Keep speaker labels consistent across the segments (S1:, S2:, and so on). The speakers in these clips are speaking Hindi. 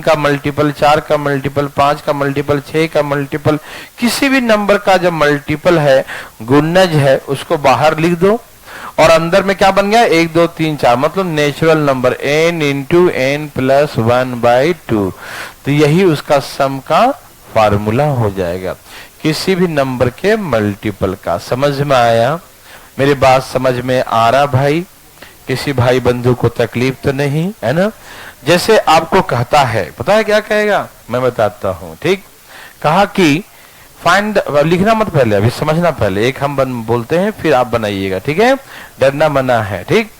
S1: का मल्टीपल, 4 का मल्टीपल, 5 का मल्टीपल, 6 का मल्टीपल, किसी भी नंबर का जब मल्टीपल है, गुणज है, उसको बाहर लिख दो और अंदर में क्या बन गया 1 2 3 4, मतलब natural number n into n plus 1/2। तो यही उसका सम का फार्मूला हो जाएगा, किसी भी नंबर के मल्टीपल का। समझ में आया? मेरी बात समझ में आ रहा भाई? किसी भाई बंधु को तकलीफ तो नहीं है ना? जैसे आपको कहता है, पता है क्या कहेगा, मैं बताता हूं, ठीक? कहा कि फाइंड, लिखना मत पहले, अभी समझना पहले, एक हम बोलते हैं फिर आप बनाइएगा, ठीक है? डरना मना है, ठीक?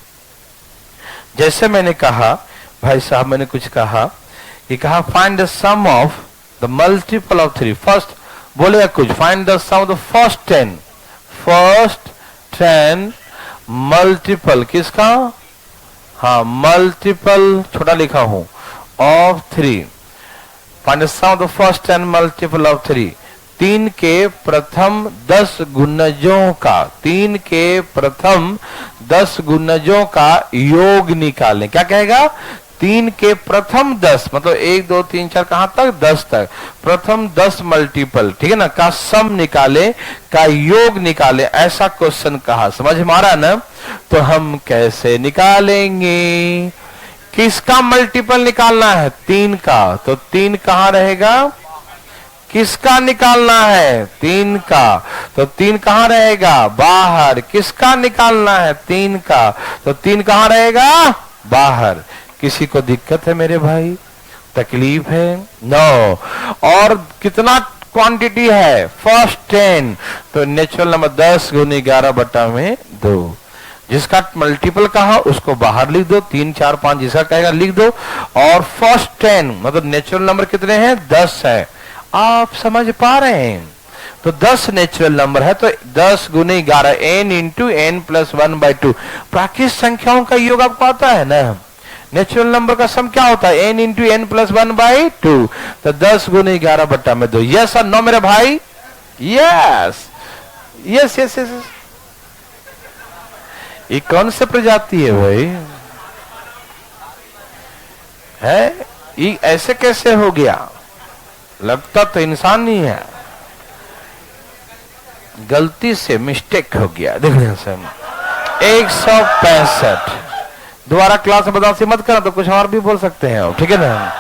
S1: जैसे मैंने कहा, भाई साहब मैंने कुछ कहा, ये कहा find the sum of the multiple of 3। First बोलेगा कुछ, find the sum of the first 10 multiple किसका? हाँ, मल्टीपल छोटा लिखा हूं of 3। Find the sum of the first 10 multiple of 3। 3 के प्रथम 10 गुणजों का, 3 के प्रथम 10 गुणजों का योग निकालें। क्या कहेगा? 3 के प्रथम 10, मतलब 1 2 3 4 कहां तक? 10 तक। प्रथम 10 मल्टीपल, ठीक है ना, का सम निकाले, का योग निकाले, ऐसा क्वेश्चन कहा। समझ में आ रहा ना? तो हम कैसे निकालेंगे? किसका मल्टीपल निकालना है? 3 का। तो 3 कहां रहेगा? किसका निकालना है? 3 का। तो 3 कहां रहेगा? बाहर। किसका निकालना है? 3 का। तो 3 कहां रहेगा? बाहर। किसी को दिक्कत है मेरे भाई? तकलीफ है? नो। और कितना क्वांटिटी है? फर्स्ट 10। तो नेचुरल नंबर 10 गुने 11/2। जिसका मल्टीपल कहा उसको बाहर लिख दो, 3 4 5 जिसका कहेगा लिख दो। और फर्स्ट 10 मतलब नेचुरल नंबर कितने हैं? 10 है। आप समझ पा रहे हैं? तो 10 नेचुरल नंबर है, तो 10 गुने 11, n इंटू n प्लस 1/2। प्राकृतिक संख्याओं का योग आपको आता है ना? नेचुरल नंबर का सम क्या होता है? n into n plus 1/2। तो 10 गुने 11/2। यस और नो मेरे भाई? Yes yes yes yes. ये कौन से प्रजाति है भाई? है ये ऐसे कैसे हो गया? लगता तो इंसान नहीं है, गलती से मिस्टेक हो गया। देखने से 165। दोबारा क्लास में बदमाशी मत करना, तो कुछ और भी बोल सकते हैं आप, ठीक है ना?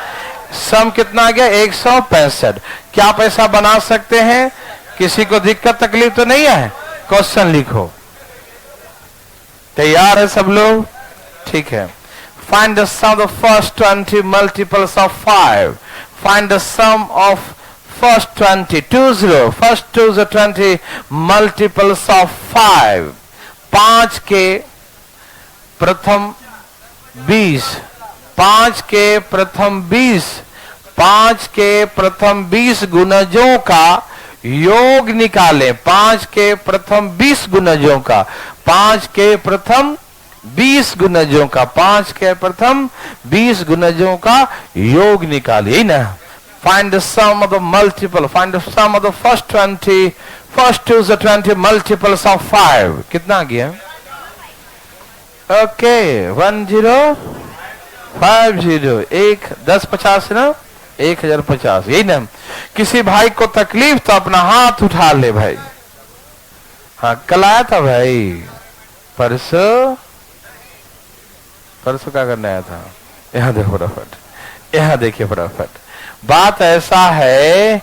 S1: सम कितना आ गया? 165। क्या आप ऐसा बना सकते हैं? किसी को दिक्कत तकलीफ तो नहीं है? क्वेश्चन लिखो। तैयार है सब लोग? ठीक है। Find the sum of first 20 multiples of 5। Find the sum of first 20, 20, first 20 multiples of 5. 5 के प्रथम 20, 5 के प्रथम 20, 5 के प्रथम 20 गुणजों का योग निकालें। 5 के प्रथम 20 गुणजों का, 5 के प्रथम 20 गुणजों का, 5 के प्रथम 20 गुणजों का योग निकालिए ना। Find the sum of the multiple, find the sum of the first 20, first 20 multiples of 5। कितना आ गया? ओके 1050, 1 10 50 ना, 1050, यही ना? किसी भाई को तकलीफ तो अपना हाथ उठा ले भाई। हाँ कल आया था भाई, परसों क्या करने आया था? यहाँ देखो फटाफट, यहाँ देखिए फटाफट। बात ऐसा है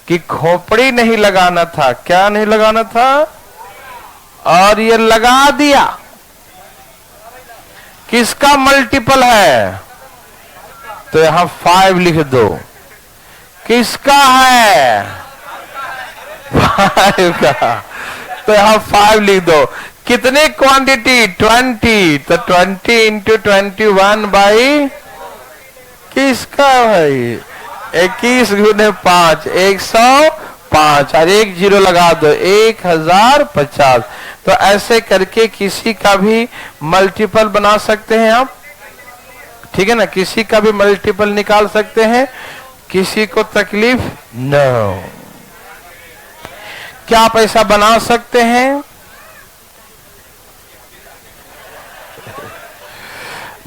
S1: कि खोपड़ी नहीं लगाना था। क्या नहीं लगाना था? और ये लगा दिया। किसका मल्टीपल है? तो यहां 5 लिख दो। किसका है? 5 का। तो यहां 5 लिख दो। कितने क्वांटिटी? 20। तो 20 इंटू 21/, किसका भाई? 21 गुने 5, 105। और 1 0 लगा दो, 1050। तो ऐसे करके किसी का भी मल्टीपल बना सकते हैं आप, ठीक है ना? किसी का भी मल्टीपल निकाल सकते हैं, किसी को तकलीफ न। क्या आप ऐसा बना सकते हैं?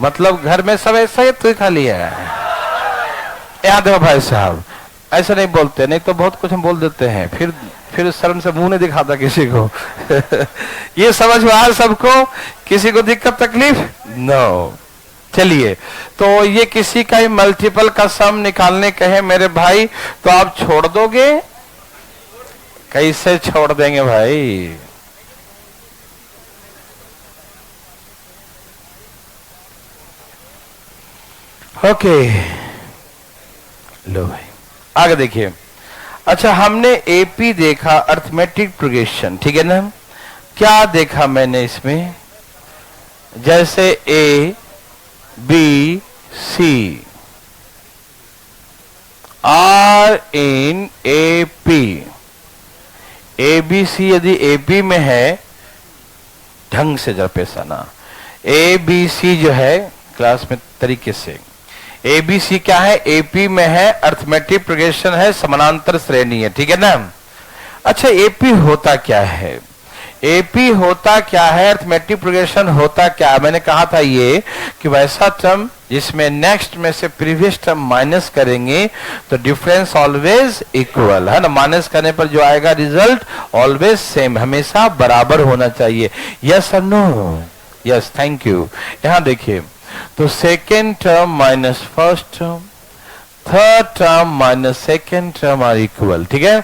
S1: मतलब घर में सब ऐसा ही तो खाली है? यहाँ देखो भाई साहब, ऐसा नहीं बोलते, नहीं तो बहुत कुछ हम बोल देते हैं, फिर शर्म से मुंह नहीं दिखाता किसी को। ये समझ में आया सबको? किसी को दिक्कत तकलीफ? नो। चलिए, तो ये किसी का ही मल्टीपल का सम निकालने कहे मेरे भाई, तो आप छोड़ दोगे? कैसे छोड़ देंगे भाई? ओके, लो भाई आगे देखिए। अच्छा, हमने एपी देखा, अर्थमेटिक प्रोग्रेशन, ठीक है ना? क्या देखा मैंने इसमें? जैसे A B C are in AP, A B C यदि एपी में है, ढंग से जरा पेश आना, ए बी सी जो है क्लास में तरीके से, एबीसी क्या है? एपी में है, अर्थमेटिक प्रोग्रेशन है, समानांतर श्रेणी है, ठीक है ना? अच्छा, एपी होता क्या है? एपी होता क्या है? अर्थमेटिक प्रोग्रेशन होता क्या है? मैंने कहा था ये कि वैसा टर्म जिसमें नेक्स्ट में से प्रीवियस टर्म माइनस करेंगे तो डिफरेंस ऑलवेज इक्वल है ना, माइनस करने पर जो आएगा रिजल्ट ऑलवेज सेम, हमेशा बराबर होना चाहिए। यस और नो? Yes, thank you. यहां देखिए, तो second term minus first term, third term minus second term are equal, ठीक है?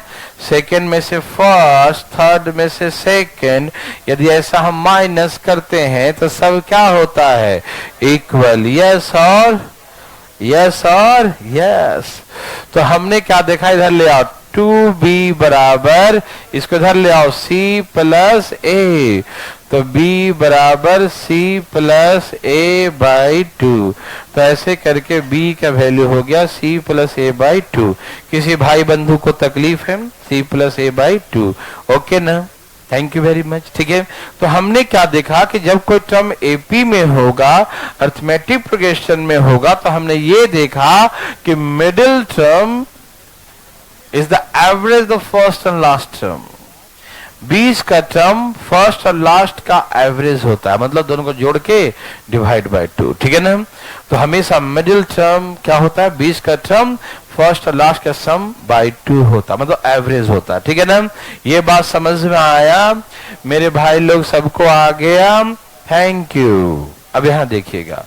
S1: सेकेंड में से फर्स्ट, थर्ड में से सेकेंड, यदि ऐसा हम माइनस करते हैं तो सब क्या होता है? इक्वल। यस और यस और यस। तो हमने क्या देखा? इधर ले आओ, 2b बराबर, इसको इधर ले आओ, c प्लस ए, तो b बराबर c प्लस ए बाई 2। तो ऐसे करके b का वैल्यू हो गया c प्लस ए बाई 2। किसी भाई बंधु को तकलीफ है? c plus A by 2, okay ना? थैंक यू वेरी मच, ठीक है? तो हमने क्या देखा कि जब कोई टर्म एपी में होगा, अर्थमेटिक प्रोग्रेशन में होगा, तो हमने ये देखा कि middle term is the average the first and last term. 20 का टर्म फर्स्ट और लास्ट का एवरेज होता है, मतलब दोनों को जोड़ के डिवाइड बाय 2, ठीक है ना? तो हमेशा मिडिल टर्म क्या होता है? 20 का टर्म फर्स्ट और लास्ट का सम बाय 2 होता है, मतलब एवरेज होता है, ठीक है ना? ये बात समझ में आया मेरे भाई लोग? सबको आ गया? Thank you. अब यहां देखिएगा,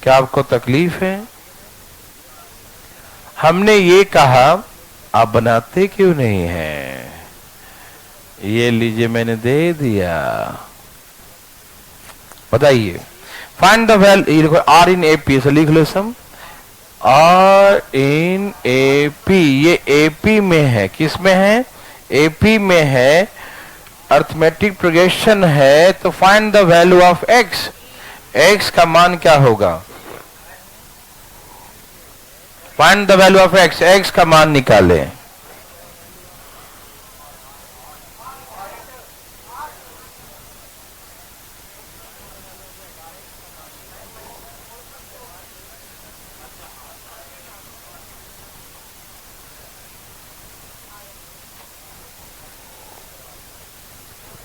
S1: क्या आपको तकलीफ है? हमने ये कहा आप बनाते क्यों नहीं हैं? ये लीजिए, मैंने दे दिया, बताइए। Find the value, are in AP, से लिख लो सम, आर इन एपी, ये एपी में है। किस में है? एपी में है, अर्थमेटिक प्रोग्रेशन है। तो find the value of x, x का मान क्या होगा? Find the value of x, x का मान निकालें।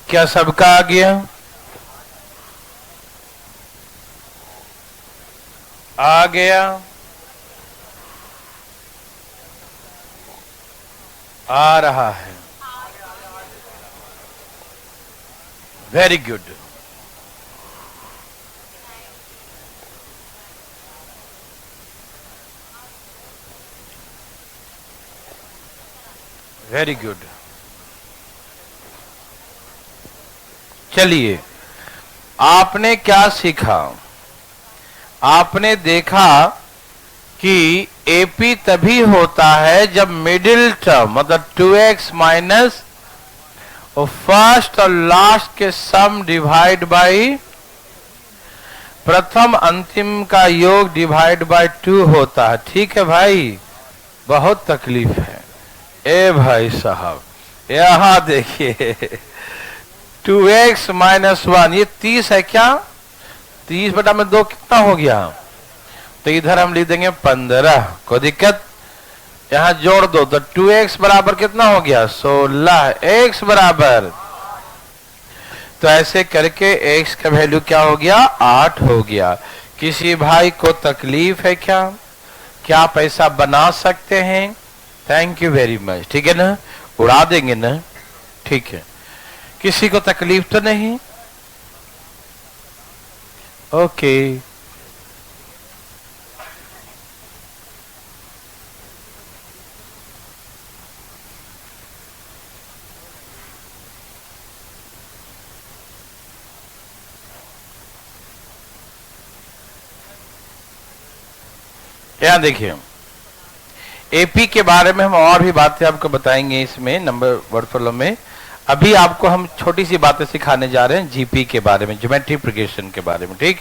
S1: क्या सबका आ गया? आ गया? आ रहा है? Very good. Very good. चलिए, आपने क्या सीखा? आपने देखा कि एपी तभी होता है जब मिडिल टर्म, मतलब 2x माइनस और फर्स्ट और लास्ट के सम डिवाइड बाई प्रथम अंतिम का योग डिवाइड बाई 2 होता है, ठीक है भाई? बहुत तकलीफ है। ए भाई साहब, यहां देखिए, 2x माइनस 1, ये 30 है क्या? 30 बटा में 2 कितना हो गया? तो इधर हम लिख देंगे 15, कोई दिक्कत? यहां जोड़ दो तो 2x बराबर कितना हो गया? 16, x बराबर, तो ऐसे करके x का वैल्यू क्या हो गया? 8 हो गया। किसी भाई को तकलीफ है क्या? क्या पैसा बना सकते हैं? Thank you very much. ठीक है ना, उड़ा देंगे ना? ठीक है, किसी को तकलीफ तो नहीं? ओके, यहां देखिए, एपी के बारे में हम और भी बातें आपको बताएंगे इसमें नंबर वर्ड प्रॉब्लम में। अभी आपको हम छोटी सी बातें सिखाने जा रहे हैं जीपी के बारे में, ज्योमेट्रिक प्रोग्रेशन के बारे में। ठीक,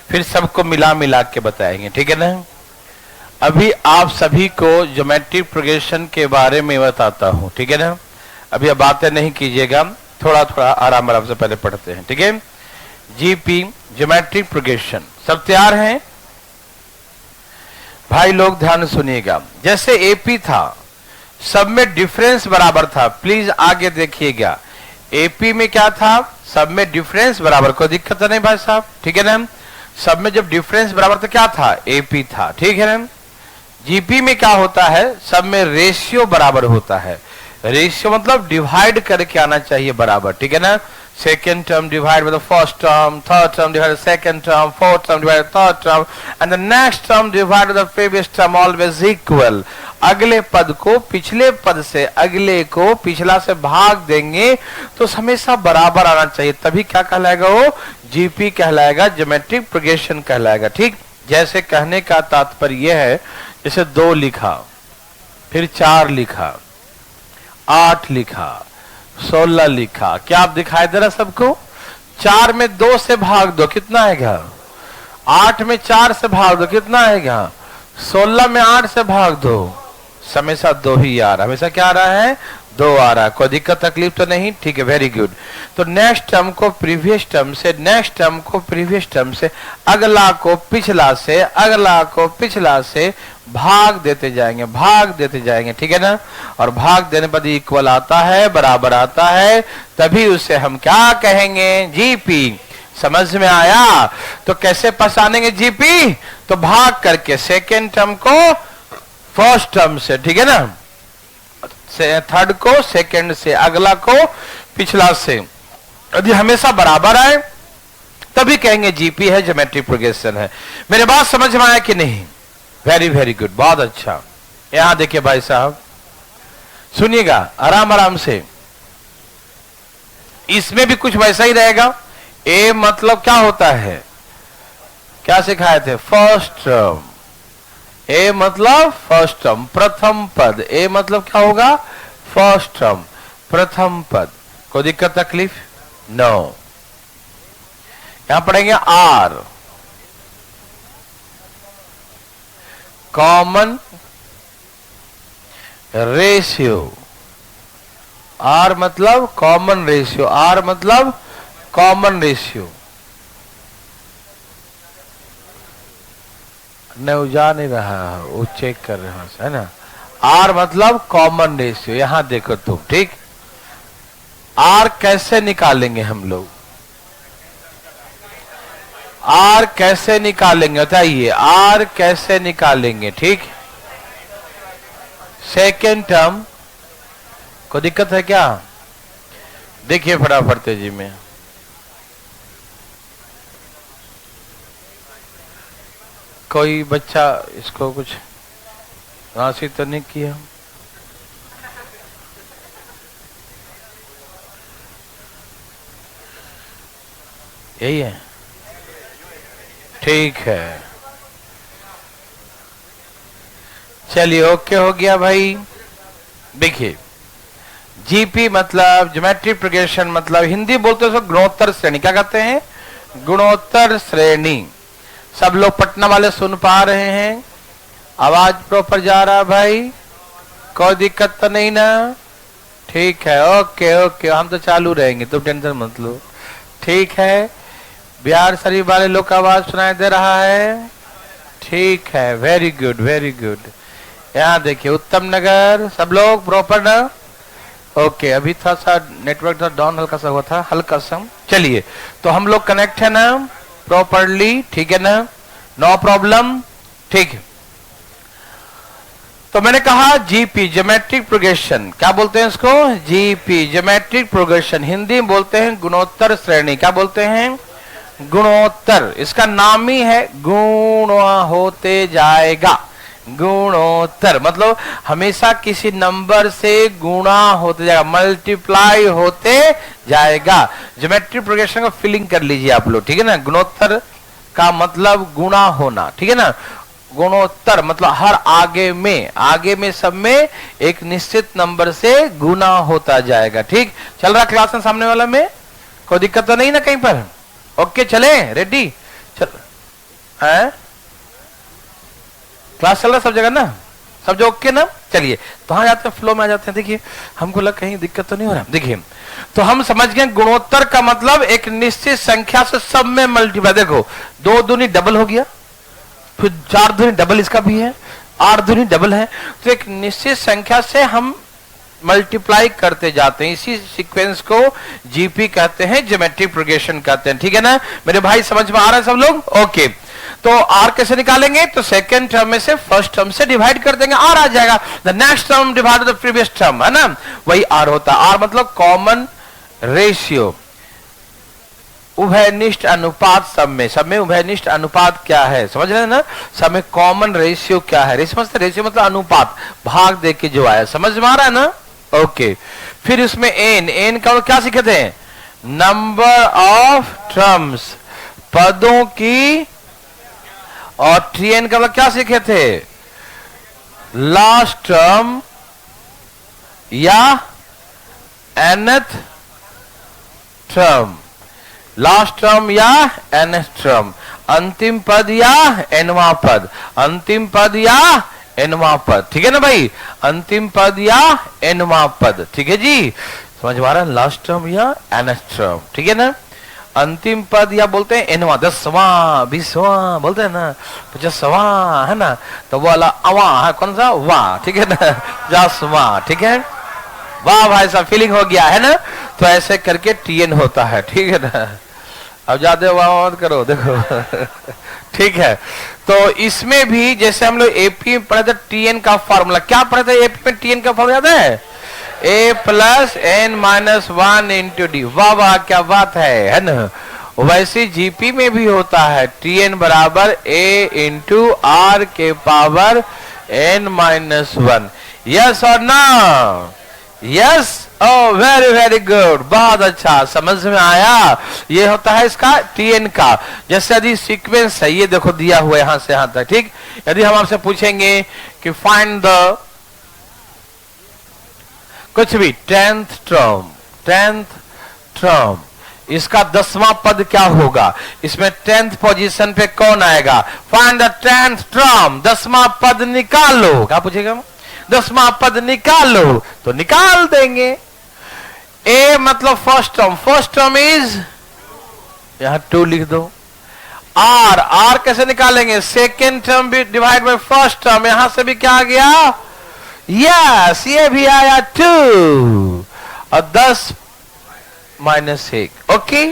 S1: फिर सबको मिला मिला के बताएंगे। ठीक है ना, अभी आप सभी को ज्योमेट्रिक प्रोग्रेशन के बारे में बताता हूं। ठीक है ना, अभी आप बातें नहीं कीजिएगा, थोड़ा थोड़ा आराम आराम से पहले पढ़ते हैं। ठीक है, जीपी ज्योमेट्रिक प्रोग्रेशन, सब तैयार हैं भाई लोग? ध्यान सुनिएगा, जैसे एपी था सब में डिफरेंस बराबर था। प्लीज आगे देखिएगा, एपी में क्या था? सब में डिफरेंस बराबर, कोई दिक्कत तो नहीं भाई साहब? ठीक है ना, सब में जब डिफरेंस बराबर तो क्या था? एपी था। ठीक है ना, जीपी में क्या होता है? सब में रेशियो बराबर होता है। रेशियो मतलब डिवाइड करके आना चाहिए बराबर। ठीक है ना, second term divided by the first term, third term divided by the second term, fourth term divided by the third term, and the next term divided by the previous term always equal. अगले पद को पिछले पद से, अगले को पिछला से भाग देंगे तो हमेशा बराबर आना चाहिए, तभी क्या कहलाएगा? वो जीपी कहलाएगा, ज्योमेट्रिक प्रोग्रेशन कहलाएगा। ठीक, जैसे कहने का तात्पर्य यह है, जैसे 2 लिखा, फिर 4 लिखा, 8 लिखा, 16 लिखा, क्या आप दिखाई दे रहा सबको? 4 में 2 से भाग दो, कितना आएगा? 8 में 4 से भाग दो, कितना आएगा? 16 में 8 से भाग दो, हमेशा 2 ही आ रहा, हमेशा क्या आ रहा है? 2 आ रहा है। कोई दिक्कत तकलीफ तो नहीं? ठीक है, वेरी गुड। तो नेक्स्ट टर्म को प्रीवियस टर्म से, नेक्स्ट टर्म को प्रीवियस टर्म से, अगला को पिछला से, अगला को पिछला से भाग देते जाएंगे, भाग देते जाएंगे। ठीक है ना, और भाग देने पर इक्वल आता है, बराबर आता है, तभी उसे हम क्या कहेंगे? जीपी। समझ में आया? तो कैसे पहचानेंगे जीपी? तो भाग करके सेकेंड टर्म को फर्स्ट टर्म से, ठीक है ना, थर्ड को सेकेंड से, अगला को पिछला से, यदि हमेशा बराबर आए तभी कहेंगे जीपी है, ज्योमेट्रिक प्रोग्रेशन है। मेरे बात समझ में आया कि नहीं? वेरी वेरी गुड, बहुत अच्छा। यहां देखिए भाई साहब, सुनिएगा आराम आराम से, इसमें भी कुछ वैसा ही रहेगा। ए मतलब क्या होता है? क्या सिखाए थे? First term. ए मतलब फर्स्ट टर्म, प्रथम पद। ए मतलब क्या होगा? फर्स्ट टर्म, प्रथम पद। कोई दिक्कत तकलीफ? नो। यहां पढ़ेंगे आर, कॉमन रेशियो। आर मतलब कॉमन रेशियो, आर मतलब कॉमन रेशियो। नहीं जा नहीं रहा, वो चेक कर रहे हैं, है ना। आर मतलब कॉमन रेशियो। यहां देखो तुम, ठीक। आर कैसे निकालेंगे हम लोग? आर कैसे निकालेंगे बताइए? आर कैसे निकालेंगे? ठीक, सेकेंड टर्म। कोई दिक्कत है क्या? देखिए फटाफट तेजी में, कोई बच्चा इसको कुछ राशि तो नहीं किया? यही है, ठीक है, चलिए ओके हो गया भाई। देखिए जीपी मतलब ज्योमेट्रिक प्रोग्रेशन, मतलब हिंदी बोलते हैं गुणोत्तर श्रेणी। क्या कहते हैं? गुणोत्तर श्रेणी। सब लोग पटना वाले सुन पा रहे हैं? आवाज प्रॉपर जा रहा है भाई? कोई दिक्कत तो नहीं ना? ठीक है, ओके ओके, हम तो चालू रहेंगे, तुम टेंशन मत लो। ठीक है, बिहार शरीफ वाले लोग का आवाज सुनाई दे रहा है? ठीक है, वेरी गुड वेरी गुड। यहाँ देखिए उत्तम नगर, सब लोग प्रॉपर ना? ओके, अभी थोड़ा सा नेटवर्क डाउन हल्का सा हुआ था, हल्का सा। चलिए, तो हम लोग कनेक्ट है ना प्रॉपरली? ठीक है ना, नो प्रॉब्लम। ठीक है, तो मैंने कहा जीपी ज्योमेट्रिक प्रोग्रेशन, क्या बोलते हैं इसको? जीपी ज्योमेट्रिक प्रोग्रेशन, हिंदी में बोलते हैं गुणोत्तर श्रेणी। क्या बोलते हैं? गुणोत्तर। इसका नाम ही है गुण होते जाएगा, गुणोत्तर मतलब हमेशा किसी नंबर से गुणा होते जाएगा, मल्टीप्लाई होते जाएगा। ज्योमेट्रिक प्रोग्रेशन को फीलिंग कर लीजिए आप लोग, ठीक है ना। गुणोत्तर का मतलब गुणा होना, ठीक है ना। गुणोत्तर मतलब हर आगे में सब में एक निश्चित नंबर से गुना होता जाएगा। ठीक चल रहा क्लास में? सामने वाला में कोई दिक्कत तो नहीं ना कहीं पर? ओके चले, रेडी चल है? क्लास चल रहा सब जगह ना? सब जो ओके ना? चलिए तो हाँ जाते हैं, फ्लो में आ जाते हैं। देखिए हमको लग कहीं दिक्कत तो नहीं हो रहा। देखिए तो हम समझ गए गुणोत्तर का मतलब एक निश्चित संख्या से सब में मल्टीप्लाई। देखो 2 दूनी डबल हो गया, फिर 4 दूनी डबल इसका भी है, 8 दूनी डबल है। तो एक निश्चित संख्या से हम मल्टीप्लाई करते जाते हैं, इसी सीक्वेंस को जीपी कहते हैं, ज्योमेट्रिक प्रोग्रेशन कहते हैं। ठीक है ना मेरे भाई, समझ में आ रहा है सब लोग? ओके तो आर कैसे निकालेंगे? तो सेकेंड टर्म में से फर्स्ट टर्म से डिवाइड कर देंगे, आर आ जाएगा। The next term divide the previous term, है ना, वही आर होता है। आर मतलब कॉमन रेशियो, उभयनिष्ठ अनुपात। सब में उभयनिष्ठ अनुपात क्या है समझ रहे हैं ना? सब में कॉमन रेशियो क्या है? रेशियो मतलब अनुपात, भाग दे के जो आया। समझ में आ रहा है ना? ओके फिर इसमें एन का क्या सीखे थे? नंबर ऑफ टर्म्स, पदों की। और टीएन का क्या सीखे थे? लास्ट टर्म या nth टर्म, लास्ट टर्म या nth टर्म, अंतिम पद या nवां पद, अंतिम पद या nवां पद। ठीक है ना भाई? अंतिम पद या nवां पद। ठीक है जी, समझ में आ रहा है? लास्ट टर्म या nth टर्म, ठीक है ना। अंतिम पद या बोलते हैं nवां, 10वां 20वां बोलते हैं ना, 50वां, है ना। तो वो वाला अवा है, कौन सा? वां, ठीक है ना, 50वां। ठीक है, वाह भाई साहब फीलिंग हो गया है ना। तो ऐसे करके टीएन होता है, ठीक है ना। अब ज्यादा वाह मत करो, देखो ठीक है। तो इसमें भी जैसे हम लोग एपी में पढ़े थे टीएन का फॉर्मूला, क्या पढ़े थे एपी में? टीएन का फॉर्मूला याद है? a plus n minus 1 into d. वाह वाह क्या बात है ना। वैसे जीपी में भी होता है टीएन बराबर a इंटू आर के पावर n माइनस 1। यस और ना? यस, ओ वेरी वेरी गुड, बहुत अच्छा, समझ में आया। ये होता है इसका टीएन का। जैसे यदि सीक्वेंस है, ये देखो दिया हुआ यहां से यहां तक, ठीक। यदि हम आपसे पूछेंगे कि फाइंड द कुछ भी 10th टर्म, इसका 10वां पद क्या होगा? इसमें 10th पोजीशन पे कौन आएगा? फाइंड द 10th टर्म, 10वां पद निकालो। क्या पूछेगा? 10वां पद निकालो, तो निकाल देंगे। ए मतलब फर्स्ट टर्म इज, यहां 2 लिख दो। आर कैसे निकालेंगे? सेकेंड टर्म भी डिवाइड बाय फर्स्ट टर्म, यहां से भी क्या आ गया? यस, ये भी आया 2 और 10 माइनस 1। ओके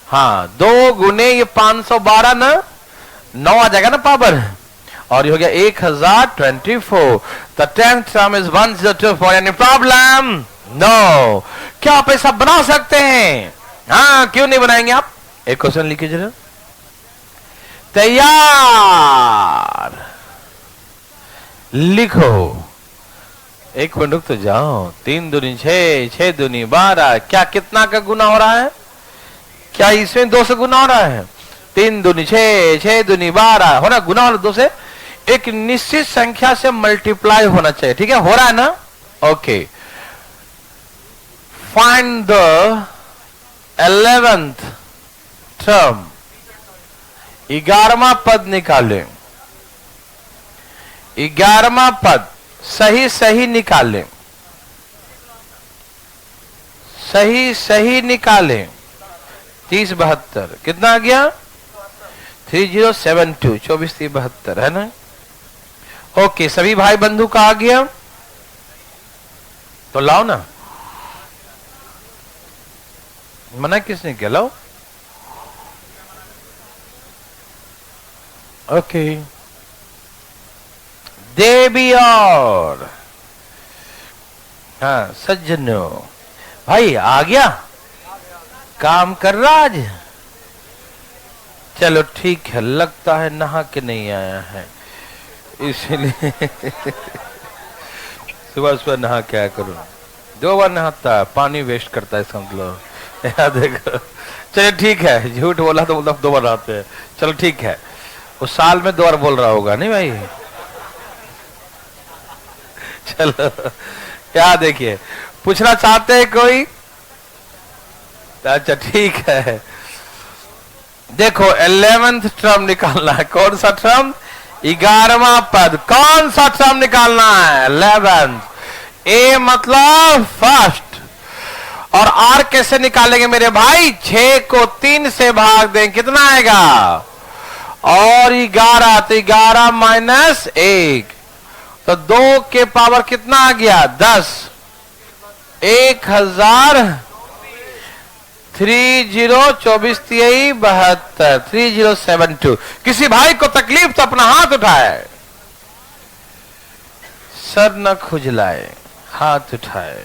S1: हाँ, 2 गुने ये 512 ना, 9 आ जाएगा ना पावर, और ये हो गया 1024। The 10th term is 1024। Any problem? No. क्या आप ऐसा बना सकते हैं? हाँ, क्यों नहीं बनाएंगे आप? एक क्वेश्चन लिखिए जरा। तैयार, लिखो। एक मिनट रुक तो जाओ। 3 दूनी 6, 6 दूनी 12, क्या कितना का गुना हो रहा है? क्या इसमें 2 से गुना हो रहा है? 3 दूनी 6, 6 दूनी 12 हो ना, गुना हो 2 से। एक निश्चित संख्या से मल्टीप्लाई होना चाहिए, ठीक है, हो रहा है ना? Okay find the 11th term, 11वां पद निकालें। 11वां पद सही निकालें, सही निकालें। 30 72 कितना आ गया? 3072, 24 30 72 है ना। ओके सभी भाई बंधु का आ गया, तो लाओ ना। मना किसने किया? लाओ। ओके देवी और हाँ सज्जनों, भाई आ गया, काम कर रहा आज। चलो ठीक है, लगता है नहा के नहीं आया है, इसलिए सुबह सुबह नहा क्या करूं, 2 बार नहाता है, पानी वेस्ट करता है इसका मतलब। याद देखो, चलो ठीक है, झूठ बोला तो मतलब 2 बार नहाते हैं। चलो ठीक है, उस साल में 2 बार बोल रहा होगा नहीं भाई। चलो क्या देखिए, पूछना चाहते हैं कोई? अच्छा ठीक है, देखो 11th टर्म निकालना है। कौन सा टर्म? 11वां पद। कौन सा टर्म निकालना है? 11th। ए मतलब फर्स्ट। और आर कैसे निकालेंगे मेरे भाई? 6 को 3 से भाग दें, कितना आएगा? और 11, तो 11 माइनस 1, तो 2 के पावर कितना आ गया? 10। 1000 3024 72 3072। किसी भाई को तकलीफ तो अपना हाथ उठाए, सर न खुजलाए, हाथ उठाए,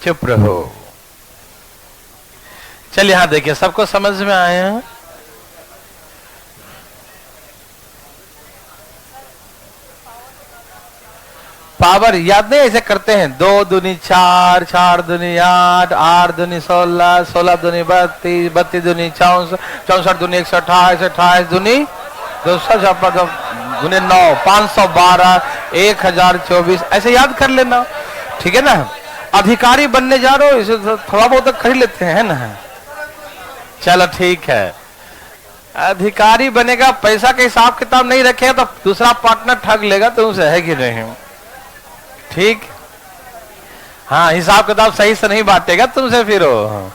S1: चुप रहो। चलिए यहां देखिए, सबको समझ में आया? पावर याद नहीं ऐसे करते हैं? 2 दूनी 4, 4 दूनी 8, 8 दूनी 16, 16 दूनी 32, 32 दूनी 64, 64 दूनी 128, 28 दूनी 256 दूनी 9, 512, 1024, ऐसे याद कर लेना, ठीक है ना? अधिकारी बनने जा रहे हो, इसे थोड़ा बहुत तो कर लेते हैं ना। चलो ठीक है, अधिकारी बनेगा, पैसा का हिसाब किताब नहीं रखेगा तो दूसरा पार्टनर ठग लेगा तुमसे, है कि नहीं? ठीक, हाँ हिसाब किताब सही से नहीं बांटेगा तुमसे, फिर वो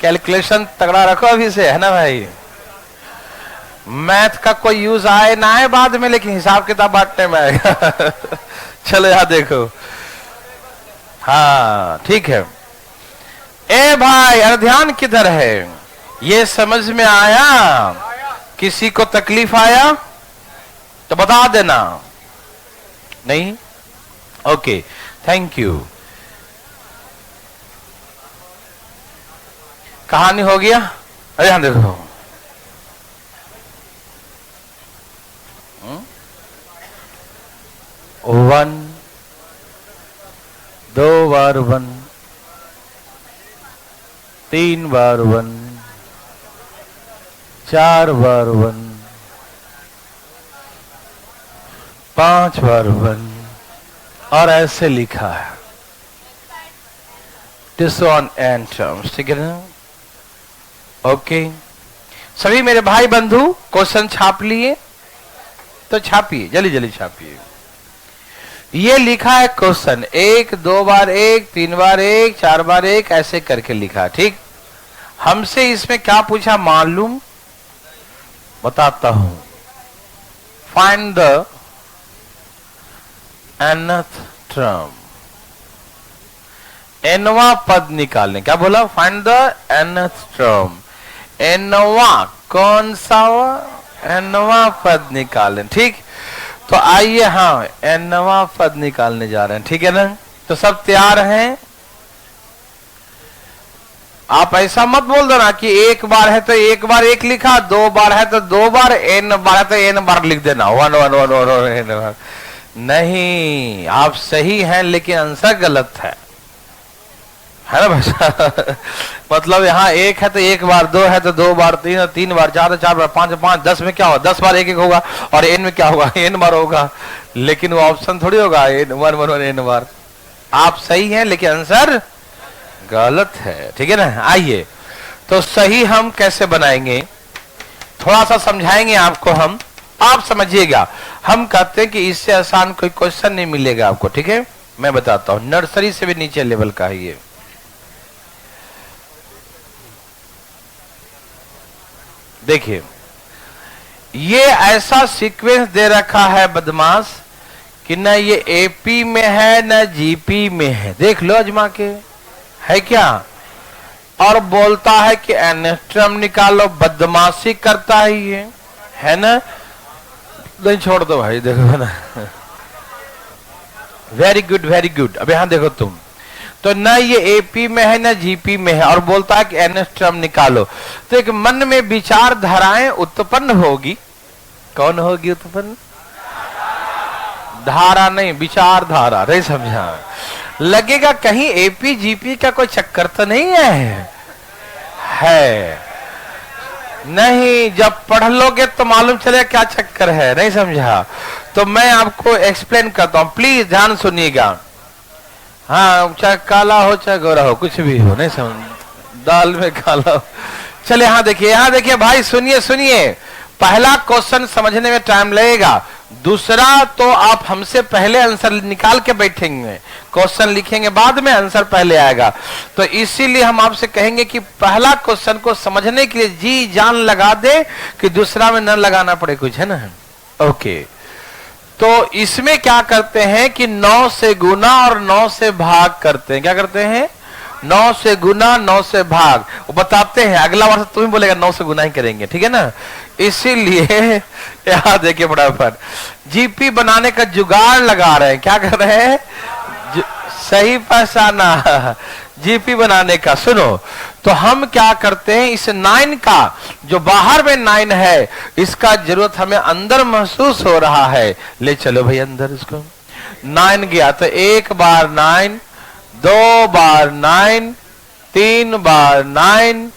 S1: कैलकुलेशन तगड़ा रखो अभी से, है ना भाई? मैथ का कोई यूज आए ना आए बाद में, लेकिन हिसाब किताब बांटने में आएगा। चलो यहां देखो, हाँ ठीक है। ए भाई ध्यान किधर है? ये समझ में आया? किसी को तकलीफ आया तो बता देना। नहीं? Okay, thank you. कहानी हो गया? अरे यहां देखो, वन, 2 बार 1, 3 बार 1, 4 बार 1, 5 बार 1, और ऐसे लिखा है दिस वन एंड टर्म्स, ठीक है ना? ओके, सभी मेरे भाई बंधु क्वेश्चन छाप लिए तो छापिए, जल्दी जल्दी छापिए। ये लिखा है क्वेश्चन, 1, 2 बार 1, 3 बार 1, 4 बार 1, ऐसे करके लिखा, ठीक? हमसे इसमें क्या पूछा मालूम? बताता हूं। फाइंड द nth टर्म, nवां पद निकालने। क्या बोला? फाइंड द nth टर्म, nवां, कौन सा? nवां पद निकालें, ठीक? तो आइए, हाँ nवां पद निकालने जा रहे हैं, ठीक है ना? तो सब तैयार हैं? आप ऐसा मत बोल देना कि 1 बार है तो 1 बार 1 लिखा, 2 बार है तो 2 बार, n बार है तो n बार लिख देना, 1 1 1 1 1 1। नहीं, आप सही हैं लेकिन आंसर गलत है ना भाषा? मतलब यहाँ 1 है तो 1 बार, 2 है तो 2 बार, 3 है 3 बार, 4 है 4 बार, 5 है 5, 10 में क्या होगा? 10 बार 1 1 होगा, और n में क्या होगा? n बार होगा, लेकिन वो ऑप्शन थोड़ी होगा n 1 1 1 n बार। आप सही हैं लेकिन आंसर गलत है, ठीक है ना? आइए, तो सही हम कैसे बनाएंगे, थोड़ा सा समझाएंगे आपको हम, आप समझिएगा। हम कहते हैं कि इससे आसान कोई क्वेश्चन नहीं मिलेगा आपको, ठीक है? मैं बताता हूं, नर्सरी से भी नीचे लेवल का है ये। देखिए, ये ऐसा सीक्वेंस दे रखा है बदमाश कि न ये एपी में है न जीपी में है। देख लो अजमा के, है क्या? और बोलता है कि एनेस्ट्रम निकालो, बदमाशी करता है ये, है ना? नहीं छोड़ दो भाई, देखो ना। Very good very good. अब यहां देखो तुम, तो न ये एपी में है न जीपी में है, और बोलता है कि एनेस्ट्रम निकालो। तो एक मन में विचार धाराएं उत्पन्न होगी। कौन होगी उत्पन्न? धारा नहीं, विचार धारा। नहीं समझा? लगेगा कहीं एपी जीपी का कोई चक्कर तो नहीं है नहीं। जब पढ़ लोगे तो मालूम चलेगा क्या चक्कर है। नहीं समझा? तो मैं आपको एक्सप्लेन करता हूं, प्लीज ध्यान सुनिएगा। हाँ, चाहे काला हो चाहे गोरा हो, कुछ भी हो, नहीं समझ, दाल में काला हो। चले यहाँ देखिए भाई, सुनिए सुनिए। पहला क्वेश्चन समझने में टाइम लगेगा, दूसरा तो आप हमसे पहले आंसर निकाल के बैठेंगे, क्वेश्चन लिखेंगे बाद में, आंसर पहले आएगा। तो इसीलिए हम आपसे कहेंगे कि पहला क्वेश्चन को समझने के लिए जी जान लगा दे कि दूसरा में न लगाना पड़े कुछ, है ना? ओके, तो इसमें क्या करते हैं कि 9 से गुना और 9 से भाग करते हैं। क्या करते हैं? 9 से गुना 9 से भाग। वो बताते हैं, अगला वर्ष तुम ही बोलेगा 9 से गुना ही करेंगे, ठीक है ना? इसीलिए यहाँ देखिए फटाफट जीपी बनाने का जुगाड़ लगा रहे हैं। क्या कर रहे हैं? सही पहचाना, जीपी बनाने का। सुनो, तो हम क्या करते हैं, इस 9 का जो बाहर में 9 है, इसका जरूरत हमें अंदर महसूस हो रहा है। ले चलो भाई अंदर इसको। 9 गया तो 1 बार 9, 2 बार 9, 3 बार 9,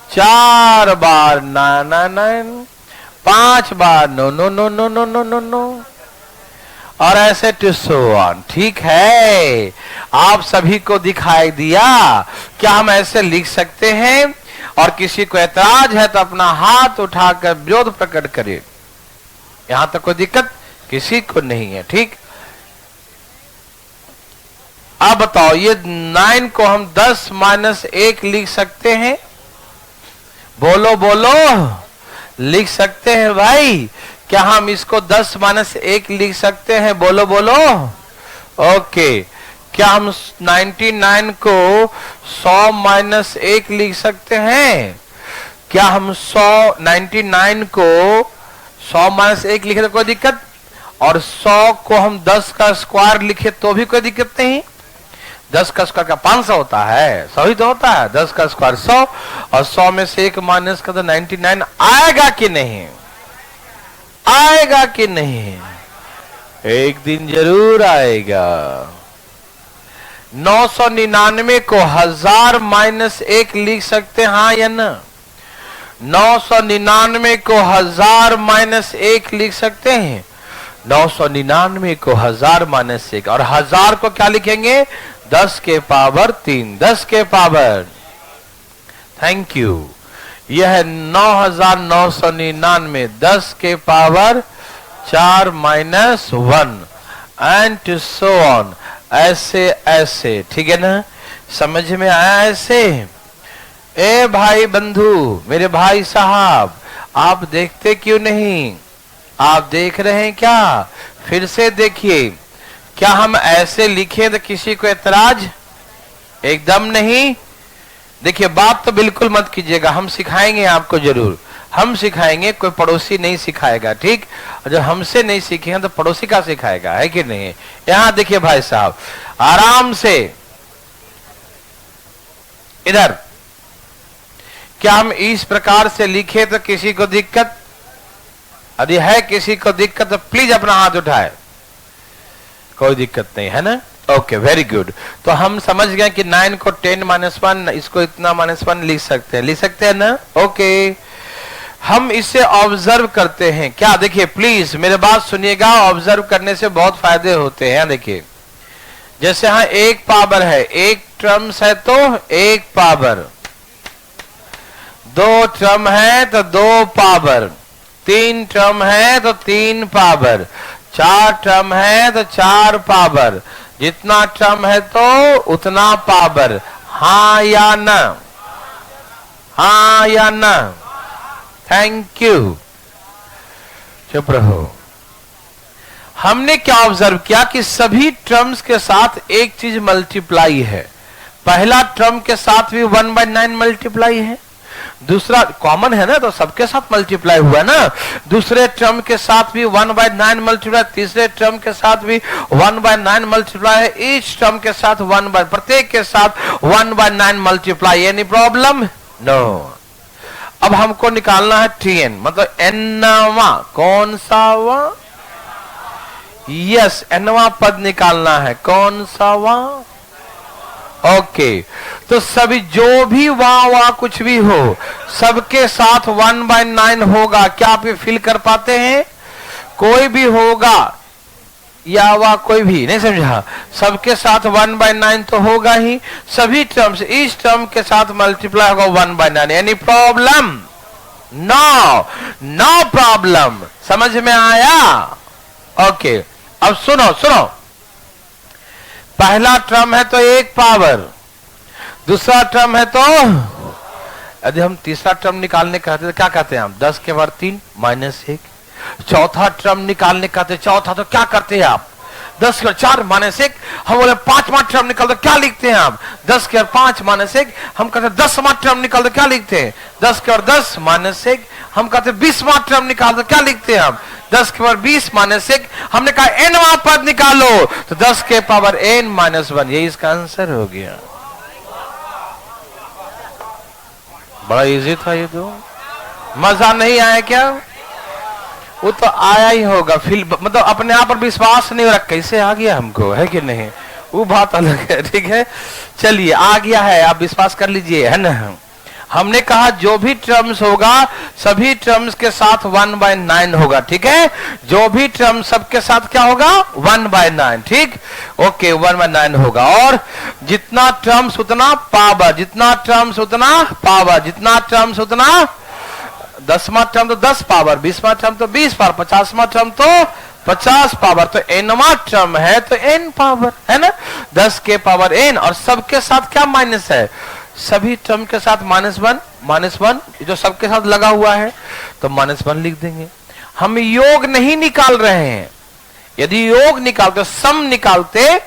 S1: 4 बार 9, 5 बार 9, और ऐसे टू सो ऑन। ठीक है, आप सभी को दिखाई दिया। क्या हम ऐसे लिख सकते हैं? और किसी को ऐतराज है तो अपना हाथ उठाकर विरोध प्रकट करे। यहां तक कोई दिक्कत किसी को नहीं है, ठीक? अब बताओ, ये 9 को हम 10 - 1 लिख सकते हैं? बोलो बोलो, लिख सकते हैं भाई? क्या हम इसको 10 - 1 लिख सकते हैं? बोलो बोलो। ओके, क्या हम 99 को 100 - 1 लिख सकते हैं? क्या हम 99 को 100 - 1 लिखे तो कोई दिक्कत? और 100 को हम 10 का स्क्वायर लिखे तो भी कोई दिक्कत नहीं? 10 का स्क्वायर का 500 होता है, 100 ही तो होता है। 10 का स्क्वायर 100, और 100 में से 1 माइनस का तो 99 आएगा कि नहीं? आएगा कि नहीं? एक दिन जरूर आएगा। 999 को 1000 - 1 लिख सकते हैं, हाँ या ना? 999 को 1000 - 1 लिख सकते हैं? 999 को 1000 - 1, और 1000 को क्या लिखेंगे? 10 के पावर 3, 10 के पावर। Thank you. यह है 9999, 10 के power 4 - 1, and two so on. ऐसे ऐसे, ठीक है ना? समझ में आया? ऐसे। ए भाई बंधु, मेरे भाई साहब, आप देखते क्यों नहीं? आप देख रहे हैं क्या? फिर से देखिए, क्या हम ऐसे लिखें तो किसी को एतराज? एकदम नहीं। देखिए, बात तो बिल्कुल मत कीजिएगा, हम सिखाएंगे आपको जरूर, हम सिखाएंगे, कोई पड़ोसी नहीं सिखाएगा, ठीक? और जब हमसे नहीं सीखेंगे तो पड़ोसी का सिखाएगा, है कि नहीं? यहां देखिए भाई साहब, आराम से इधर, क्या हम इस प्रकार से लिखे तो किसी को दिक्कत? यदि है किसी को दिक्कत तो प्लीज अपना हाथ उठाए। कोई दिक्कत नहीं है ना? Okay, very good. तो हम समझ गए कि 9 को 10 - 1, इसको इतना -1 लिख सकते हैं, लिख सकते हैं ना? ओके, हम इसे ऑब्जर्व करते हैं। क्या? देखिए प्लीज मेरे बात सुनिएगा, ऑब्जर्व करने से बहुत फायदे होते हैं। देखिए, जैसे यहाँ 1 पावर है, 1 टर्म्स है तो 1 पावर, 2 टर्म है तो 2 पावर, 3 टर्म है तो 3 पावर, 4 टर्म है तो 4 पावर, जितना टर्म है तो उतना पावर। हाँ या ना? हाँ या ना? Thank you. चुप रहो। हमने क्या ऑब्जर्व किया कि सभी टर्म्स के साथ एक चीज मल्टीप्लाई है। पहला टर्म के साथ भी 1/9 मल्टीप्लाई है, दूसरा कॉमन है ना, तो सबके साथ मल्टीप्लाई हुआ ना, दूसरे टर्म के साथ भी 1/9 मल्टीप्लाई, तीसरे टर्म के साथ भी 1/9 मल्टीप्लाई है, ईच टर्म के साथ प्रत्येक के साथ 1/9 मल्टीप्लाई। Any problem? नो। अब हमको निकालना है tn, मतलब nवा, कौन सा वा? यस, nवा पद निकालना है, कौन सा वा? ओके, तो सभी जो भी वाह कुछ भी हो सबके साथ 1/9 होगा। क्या आप ये फील कर पाते हैं? कोई भी होगा या वाह कोई भी, नहीं समझा? सबके साथ 1/9 तो होगा ही, सभी टर्म्स इस टर्म के साथ मल्टीप्लाई होगा 1/9। Any problem? No, no problem. समझ में आया? ओके, अब सुनो सुनो, पहला टर्म है तो 1 पावर, दूसरा टर्म है तो, यदि हम तीसरा टर्म निकालने कहते तो क्या कहते हैं हम? 10 के पावर 3 -1। चौथा टर्म निकालने कहते, चौथा तो क्या करते हैं आप? 10 के पावर 4 -1। हम बोले 5वां टर्म निकाल दो, क्या लिखते हैं आप? 10 के पावर 5 -1। हम कहते 10वां टर्म निकाल दो, क्या लिखते हैं? 10 के पावर 10 -1। हम कहते 20वां टर्म निकाल दो, क्या लिखते हैं हम? 10 के पावर 20 -1। हमने कहा nवां पद निकालो, तो 10 के पावर n -1, यही इसका आंसर हो गया। बड़ा इजी था ये तो। मजा नहीं आया क्या? वो तो आया ही होगा, फील मतलब अपने आप पर विश्वास नहीं हो रहा, कैसे आ गया हमको, है कि नहीं? वो बात अलग है, ठीक है। चलिए, आ गया है, आप विश्वास कर लीजिए, है ना। हमने कहा जो भी टर्म्स होगा सभी टर्म्स के साथ 1/9 होगा, ठीक है। जो भी टर्म सबके साथ क्या होगा? 1/9, ठीक। ओके, 1/9 होगा, और जितना टर्म्स उतना पावर, जितना टर्म्स उतना पावर, जितना टर्म्स उतना, 10वां टर्म तो 10 पावर, 20वां टर्म तो 20 पावर, 50वां टर्म तो 50 पावर, तो nवां टर्म है तो n पावर, है ना। 10 के पावर n, और सबके साथ क्या माइनस है? सभी टर्म के साथ -1 जो सबके साथ लगा हुआ है, तो -1 लिख देंगे। हम योग नहीं निकाल रहे हैं। यदि योग निकालते, सम निकालते,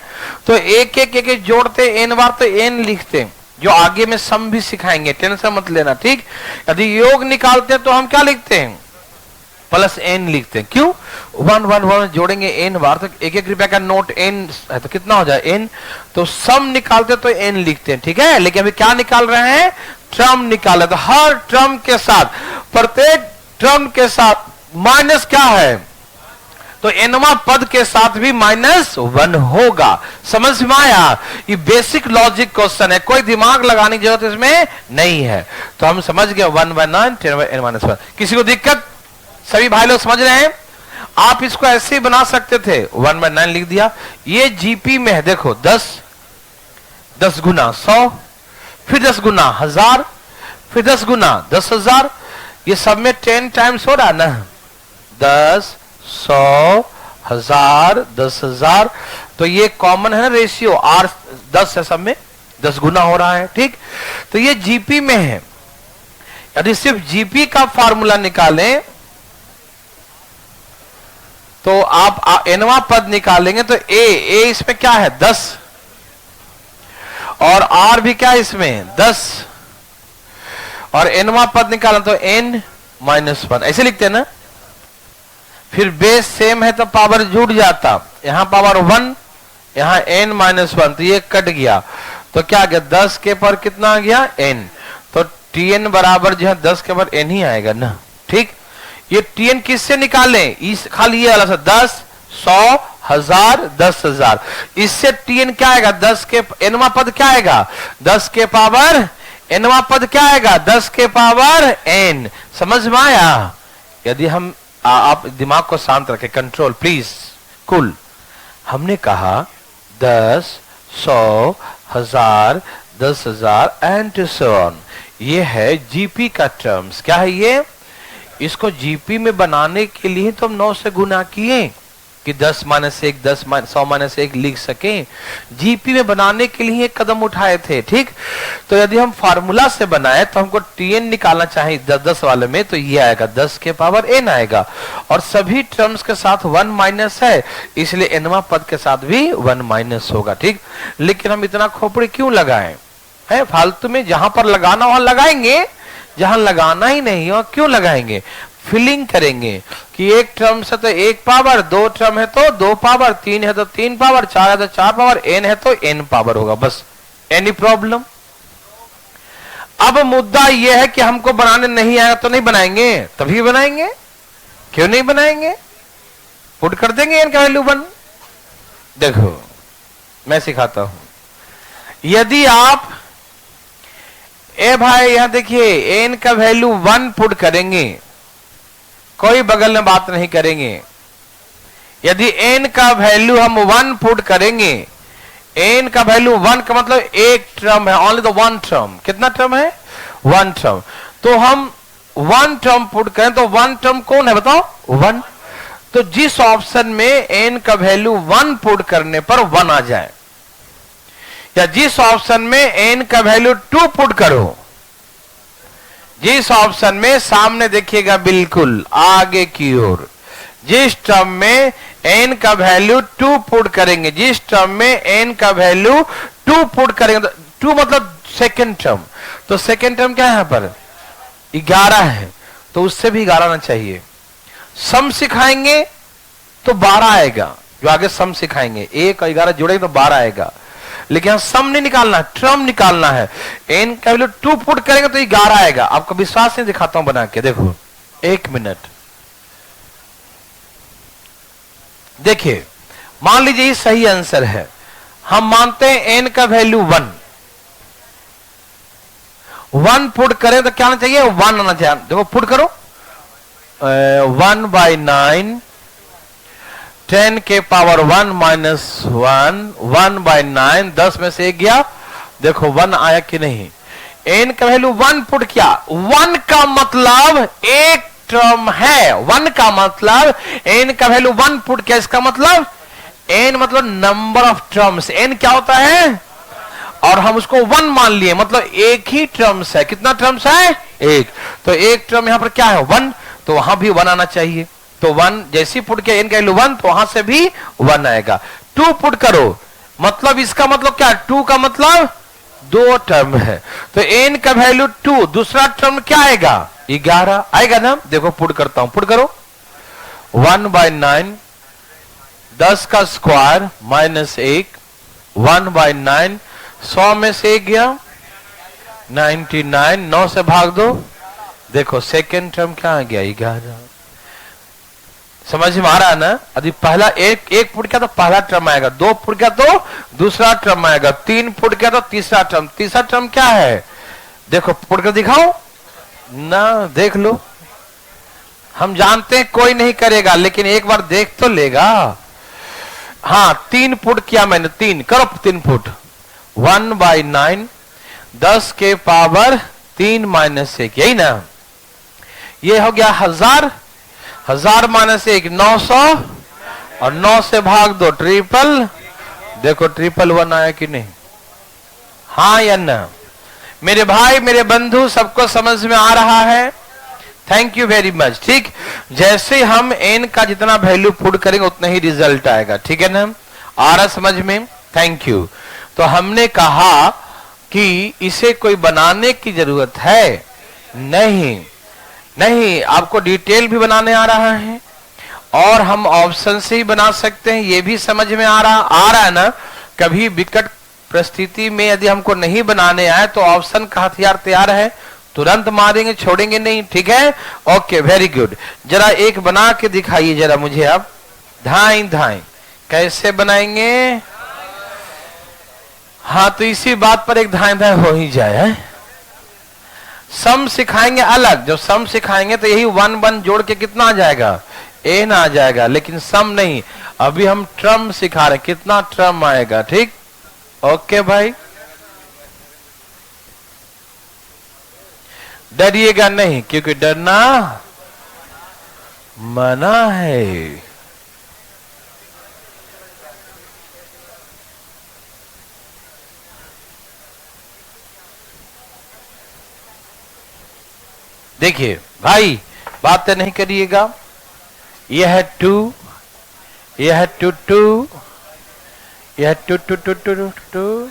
S1: तो एक एक जोड़ते, n बार तो n लिखते, जो आगे में सम भी सिखाएंगे, टेंशन मत लेना, ठीक। यदि योग निकालते तो हम क्या लिखते हैं? +n लिखते हैं। क्यों? 1 1 1 जोड़ेंगे n बार, तो 1 रुपया का नोट n है, तो कितना हो जाए? n। तो सम निकालते तो n लिखते हैं, ठीक है। लेकिन अभी क्या निकाल रहे हैं? टर्म निकाले, तो हर टर्म के साथ, प्रत्येक टर्म के साथ माइनस क्या है? तो nवां पद के साथ भी -1 होगा। समझ में आया? ये बेसिक लॉजिक क्वेश्चन है, कोई दिमाग लगाने की जरूरत इसमें नहीं है। तो हम समझ गए 1/9 10n -1। किसी को दिक्कत? सभी भाई लोग समझ रहे हैं? आप इसको ऐसे ही बना सकते थे, 1/9 लिख दिया। ये जीपी में है, देखो 10 गुना 100, फिर 10 गुना 1000, फिर 10 गुना 10,000, ये सब में 10 टाइम्स हो रहा ना, 10 100 1000 10,000, तो ये कॉमन है ना रेशियो, R 10 है, सब में 10 गुना हो रहा है, ठीक। तो ये जीपी में है। यदि सिर्फ जीपी का फार्मूला निकालें तो आप nवां पद निकालेंगे, तो ए इसमें क्या है? 10, और R भी क्या है इसमें? 10, और nवां पद निकालें तो n -1, ऐसे लिखते हैं ना। फिर बेस सेम है तो पावर जुड़ जाता, यहां पावर 1, यहां n -1, तो ये कट गया, तो क्या गया? 10 के पर कितना आ गया? n। तो tn बराबर जो है 10 के पर n ही आएगा ना, ठीक। ये tn किससे निकालें? इस खाली ये वाला सा 10 100 1000 10,000, इससे tn क्या आएगा? 10 के nवां पद क्या आएगा? 10 के पावर nवां पद क्या आएगा? 10 के पावर n। समझ में आया? यदि हम आप दिमाग को शांत रखें, कंट्रोल प्लीज, कूल। हमने कहा 10 100 1000 10,000 एंड सो ऑन, ये है जीपी का टर्म्स। क्या है ये? इसको जीपी में बनाने के लिए तो हम 9 से गुना किए कि 10 -1 10 100 -1 लिख सकें। जीपी में बनाने के लिए एक कदम उठाए थे, ठीक। तो यदि हम फार्मूला से बनाए तो हमको tn निकालना चाहिए 10 वाले में, तो ये आएगा 10 के पावर n आएगा, और सभी टर्म्स के साथ 1 माइनस है, इसलिए nवां पद के साथ भी 1 माइनस होगा, ठीक। लेकिन हम इतना खोपड़ी क्यों लगाएं? है फालतू में, जहां पर लगाना वहां लगाएंगे, जहां लगाना ही नहीं वहां क्यों लगाएंगे। फिलिंग करेंगे कि एक टर्म से तो एक पावर, दो टर्म है तो दो पावर, तीन है तो तीन पावर, चार है तो चार पावर, एन है तो एन पावर होगा, बस। Any problem. अब मुद्दा यह है कि हमको बनाने नहीं आएगा तो नहीं बनाएंगे, तभी बनाएंगे। क्यों नहीं बनाएंगे, पुट कर देंगे एन का वैल्यू 1। देखो मैं सिखाता हूं। यदि आप ए भाई यहां देखिए एन का वैल्यू 1 पुट करेंगे, कोई बगल में बात नहीं करेंगे। यदि एन का वैल्यू हम 1 पुट करेंगे, एन का वैल्यू 1 का मतलब एक टर्म है, ओनली द 1 टर्म। कितना टर्म है, 1 टर्म। तो हम 1 टर्म पुट करें तो 1 टर्म कौन है बताओ, 1। तो जिस ऑप्शन में एन का वैल्यू 1 पुट करने पर 1 आ जाए, या जिस ऑप्शन में एन का वैल्यू 2 पुट करो, जिस ऑप्शन में सामने देखिएगा बिल्कुल आगे की ओर, जिस टर्म में एन का वैल्यू 2 पुट करेंगे, जिस टर्म में एन का वैल्यू 2 पुट करेंगे, तो 2 मतलब सेकेंड टर्म, तो सेकेंड टर्म क्या है यहां पर 11 है, तो उससे भी 11 आना चाहिए। सम सिखाएंगे तो 12 आएगा, जो आगे सम सिखाएंगे 1 और 11 जोड़ेंगे तो 12 आएगा। लेकिन सम नहीं निकालना, टर्म निकालना है। एन का वैल्यू 2 पुट करेंगे तो 11 आएगा। आपको विश्वास नहीं, दिखाता हूं बना के, देखो 1 मिनट। देखिए मान लीजिए ये सही आंसर है, हम मानते हैं एन का वैल्यू 1 पुट करें तो क्या आना चाहिए, 1 आना चाहिए। देखो पुट करो, 1/9, 10 के पावर 1 माइनस 1, 1/9, 10 में से 1 गया, देखो 1 आया कि नहीं। एन का वैल्यू 1 पुट किया, 1 का मतलब एक टर्म है, 1 का मतलब एन का वैल्यू 1 पुट किया, इसका मतलब एन मतलब नंबर ऑफ टर्म्स, एन क्या होता है, और हम उसको 1 मान लिए, मतलब एक ही टर्म्स है। कितना टर्म्स है, एक। तो एक टर्म यहां पर क्या है 1, तो वहां भी 1 आना चाहिए। तो 1 जैसी पुट किया एन का वैल्यू 1, तो वहां से भी 1 आएगा। 2 पुट करो, मतलब इसका मतलब क्या, 2 का मतलब 2 टर्म है, तो एन का वैल्यू 2, दूसरा टर्म क्या आएगा 11 आएगा ना। देखो पुट करता हूं, पुट करो, 1/9, 10 का स्क्वायर माइनस 1, 1/9, 100 में से 1 गया 99, 9 से भाग दो, देखो सेकेंड टर्म क्या आ गया 11। समझ में आ रहा है ना। यदि पहला एक पुट किया तो पहला टर्म आएगा, 2 पुट किया तो दूसरा टर्म आएगा, 3 पुट किया तो तीसरा टर्म। तीसरा टर्म क्या है, देखो पुट कर दिखाओ ना, देख लो। हम जानते हैं कोई नहीं करेगा, लेकिन एक बार देख तो लेगा। हाँ 3 पुट किया मैंने, 3 करो, 3 पुट, 1/9, 10 के पावर 3 माइनस 1, यही ना। ये हो गया 1000, 1000 माइनस 1 900, और 9 से भाग दो, ट्रिपल। देखो 111 आया कि नहीं, हाँ या ना। मेरे भाई मेरे बंधु सबको समझ में आ रहा है, थैंक यू वेरी मच। ठीक, जैसे हम एन का जितना वैल्यू पुट करेंगे उतना ही रिजल्ट आएगा, ठीक है ना, आ रहा समझ में, थैंक यू। तो हमने कहा कि इसे कोई बनाने की जरूरत है नहीं, नहीं, आपको डिटेल भी बनाने आ रहा है, और हम ऑप्शन से ही बना सकते हैं, ये भी समझ में आ रहा है ना। कभी विकट परिस्थिति में यदि हमको नहीं बनाने आए तो ऑप्शन का हथियार तैयार है, तुरंत मारेंगे, छोड़ेंगे नहीं, ठीक है। ओके वेरी गुड, जरा एक बना के दिखाइए जरा मुझे अब, धाई धाई कैसे बनाएंगे। हाँ तो इसी बात पर एक धाई धाई हो ही जाए है? सम सिखाएंगे अलग, जब सम सिखाएंगे तो यही 1 जोड़ के कितना आ जाएगा, एन आ जाएगा, लेकिन सम नहीं। अभी हम टर्म सिखा रहे, कितना टर्म आएगा, ठीक। ओके भाई, डरिएगा नहीं, क्योंकि डरना मना है। देखिए भाई बातें नहीं करिएगा, यह है 2, यह है 2 2, यह 2 2 2 2 2,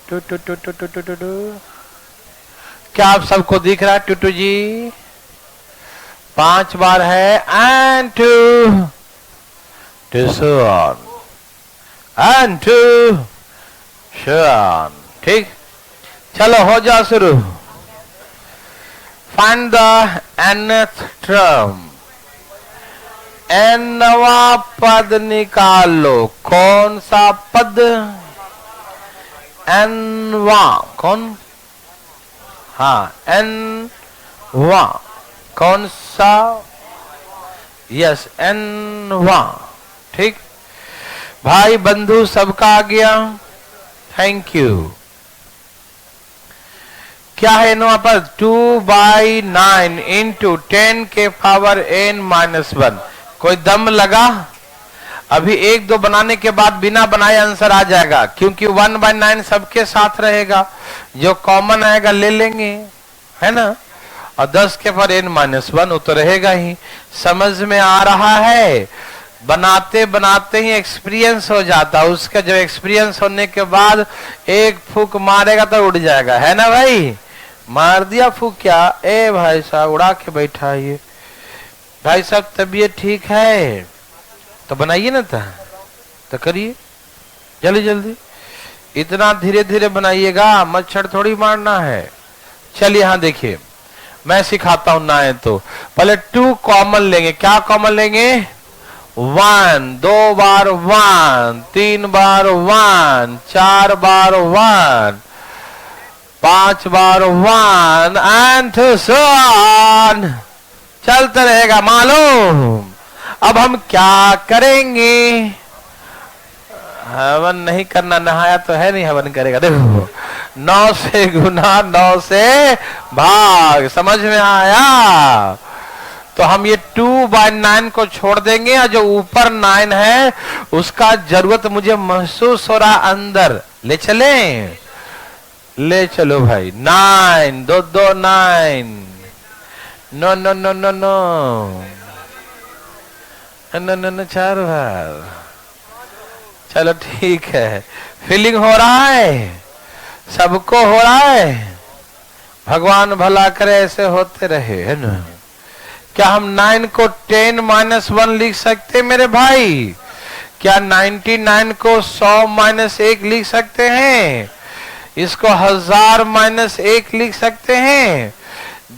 S1: two two two two two two two two. क्या आप सबको दिख रहा है? टू जी 5 बार है and two two sun and two sun. ठीक, चलो हो जाओ शुरू। फाइंड द nth टर्म, nवा पद निकालो। कौन सा पद? nवा। कौन? हाँ, nवा। कौन सा? यस, nवा। ठीक, भाई बंधु सबका आ गया? Thank you. क्या है नवा पद? 2/9 इंटू 10 के पावर n-1। कोई दम लगा? अभी 1-2 बनाने के बाद बिना बनाए आंसर आ जाएगा, क्योंकि 1/9 सबके साथ रहेगा, जो कॉमन आएगा ले लेंगे, है ना। और 10 के पावर n-1 वो तो रहेगा ही। समझ में आ रहा है? बनाते बनाते ही एक्सपीरियंस हो जाता, उसका जब एक्सपीरियंस होने के बाद एक फूक मारेगा तो उड़ जाएगा, है ना भाई। मार दिया फूक क्या? ए भाई साहब उड़ा के बैठा ये। भाई साहब तबीयत ठीक है तो बनाइए ना था, तो करिए जल्दी जल्दी। इतना धीरे धीरे बनाइएगा, मच्छर थोड़ी मारना है। चलिए यहाँ देखिए, मैं सिखाता हूं ना है तो। पहले 2 कॉमन लेंगे। क्या कॉमन लेंगे? 1, 2 बार 1, 3 बार 1, 4 बार 1, 5 बार 1 एंड सो ऑन। चलता रहेगा मालूम। अब हम क्या करेंगे? हवन नहीं करना, नहाया तो है नहीं, हवन करेगा। देखो 9 से गुना 9 से भाग। समझ में आया? तो हम ये 2/9 को छोड़ देंगे, और जो ऊपर 9 है उसका जरूरत मुझे महसूस हो रहा अंदर। ले चले? ले चलो भाई। 9 2 2 9। No no no no no no no no 4 बार। चलो ठीक है, फीलिंग हो रहा है, सबको हो रहा है। भगवान भला करे, ऐसे होते रहे, है ना। क्या हम 9 को 10-1 लिख सकते मेरे भाई? क्या 99 को 100-1 लिख सकते हैं? इसको 1000-1 लिख सकते हैं?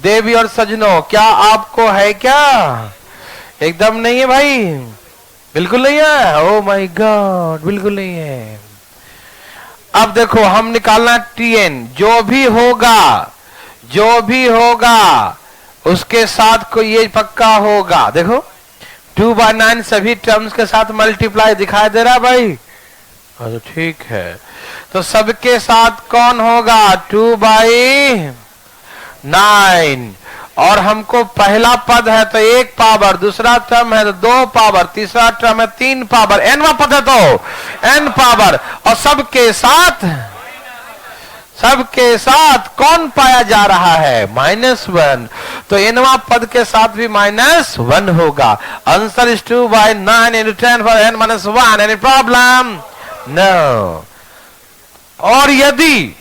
S1: देवी और सजनों, क्या आपको है? क्या एकदम नहीं है भाई? बिल्कुल नहीं है। ओ माय गॉड, बिल्कुल नहीं है। अब देखो हम निकालना TN। जो भी होगा, जो भी होगा उसके साथ को ये पक्का होगा। देखो 2/9 सभी टर्म्स के साथ मल्टीप्लाई दिखाई दे रहा भाई? तो ठीक है, तो सबके साथ कौन होगा? 2/9। और हमको पहला पद है तो 1 पावर, दूसरा टर्म है तो 2 पावर, तीसरा टर्म है 3 पावर, nवा पद है तो n पावर। और सबके साथ कौन पाया जा रहा है? -1। तो nवा पद के साथ भी -1 होगा। Answer is 2/9 into 10 for n-1। Any problem? No. और यदि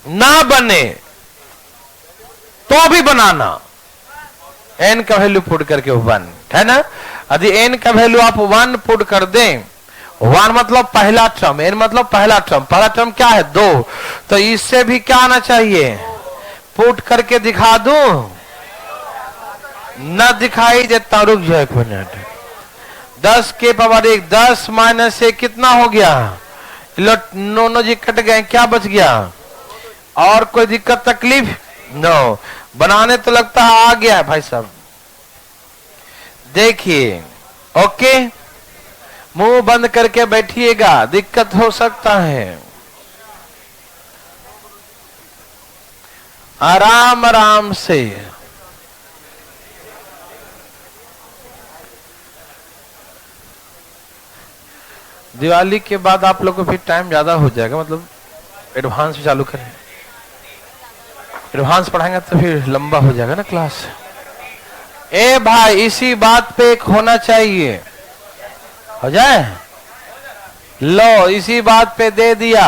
S1: ना बने तो भी बनाना, n का वैल्यू पुट करके 1, है ना। यदि n का वैल्यू आप 1 पुट कर दें, 1 मतलब पहला टर्म, n मतलब पहला टर्म। पहला टर्म क्या है? 2। तो इससे भी क्या आना चाहिए? पुट करके दिखा दूं? न दिखाई देता, रुक जाए 1 मिनट। 10 के पावर 1, 10 -1 कितना हो गया? नो जी कट गए, क्या बच गया? और कोई दिक्कत तकलीफ? नो। बनाने तो लगता है आ गया है भाई साहब। देखिए, ओके, मुंह बंद करके बैठिएगा, दिक्कत हो सकता है। आराम आराम से। दिवाली के बाद आप लोग को फिर टाइम ज्यादा हो जाएगा, मतलब एडवांस चालू करें। एडवांस पढ़ाएंगे तो फिर लंबा हो जाएगा ना क्लास। ए भाई, इसी बात पे एक होना चाहिए। हो जाए? लो, इसी बात पे दे दिया।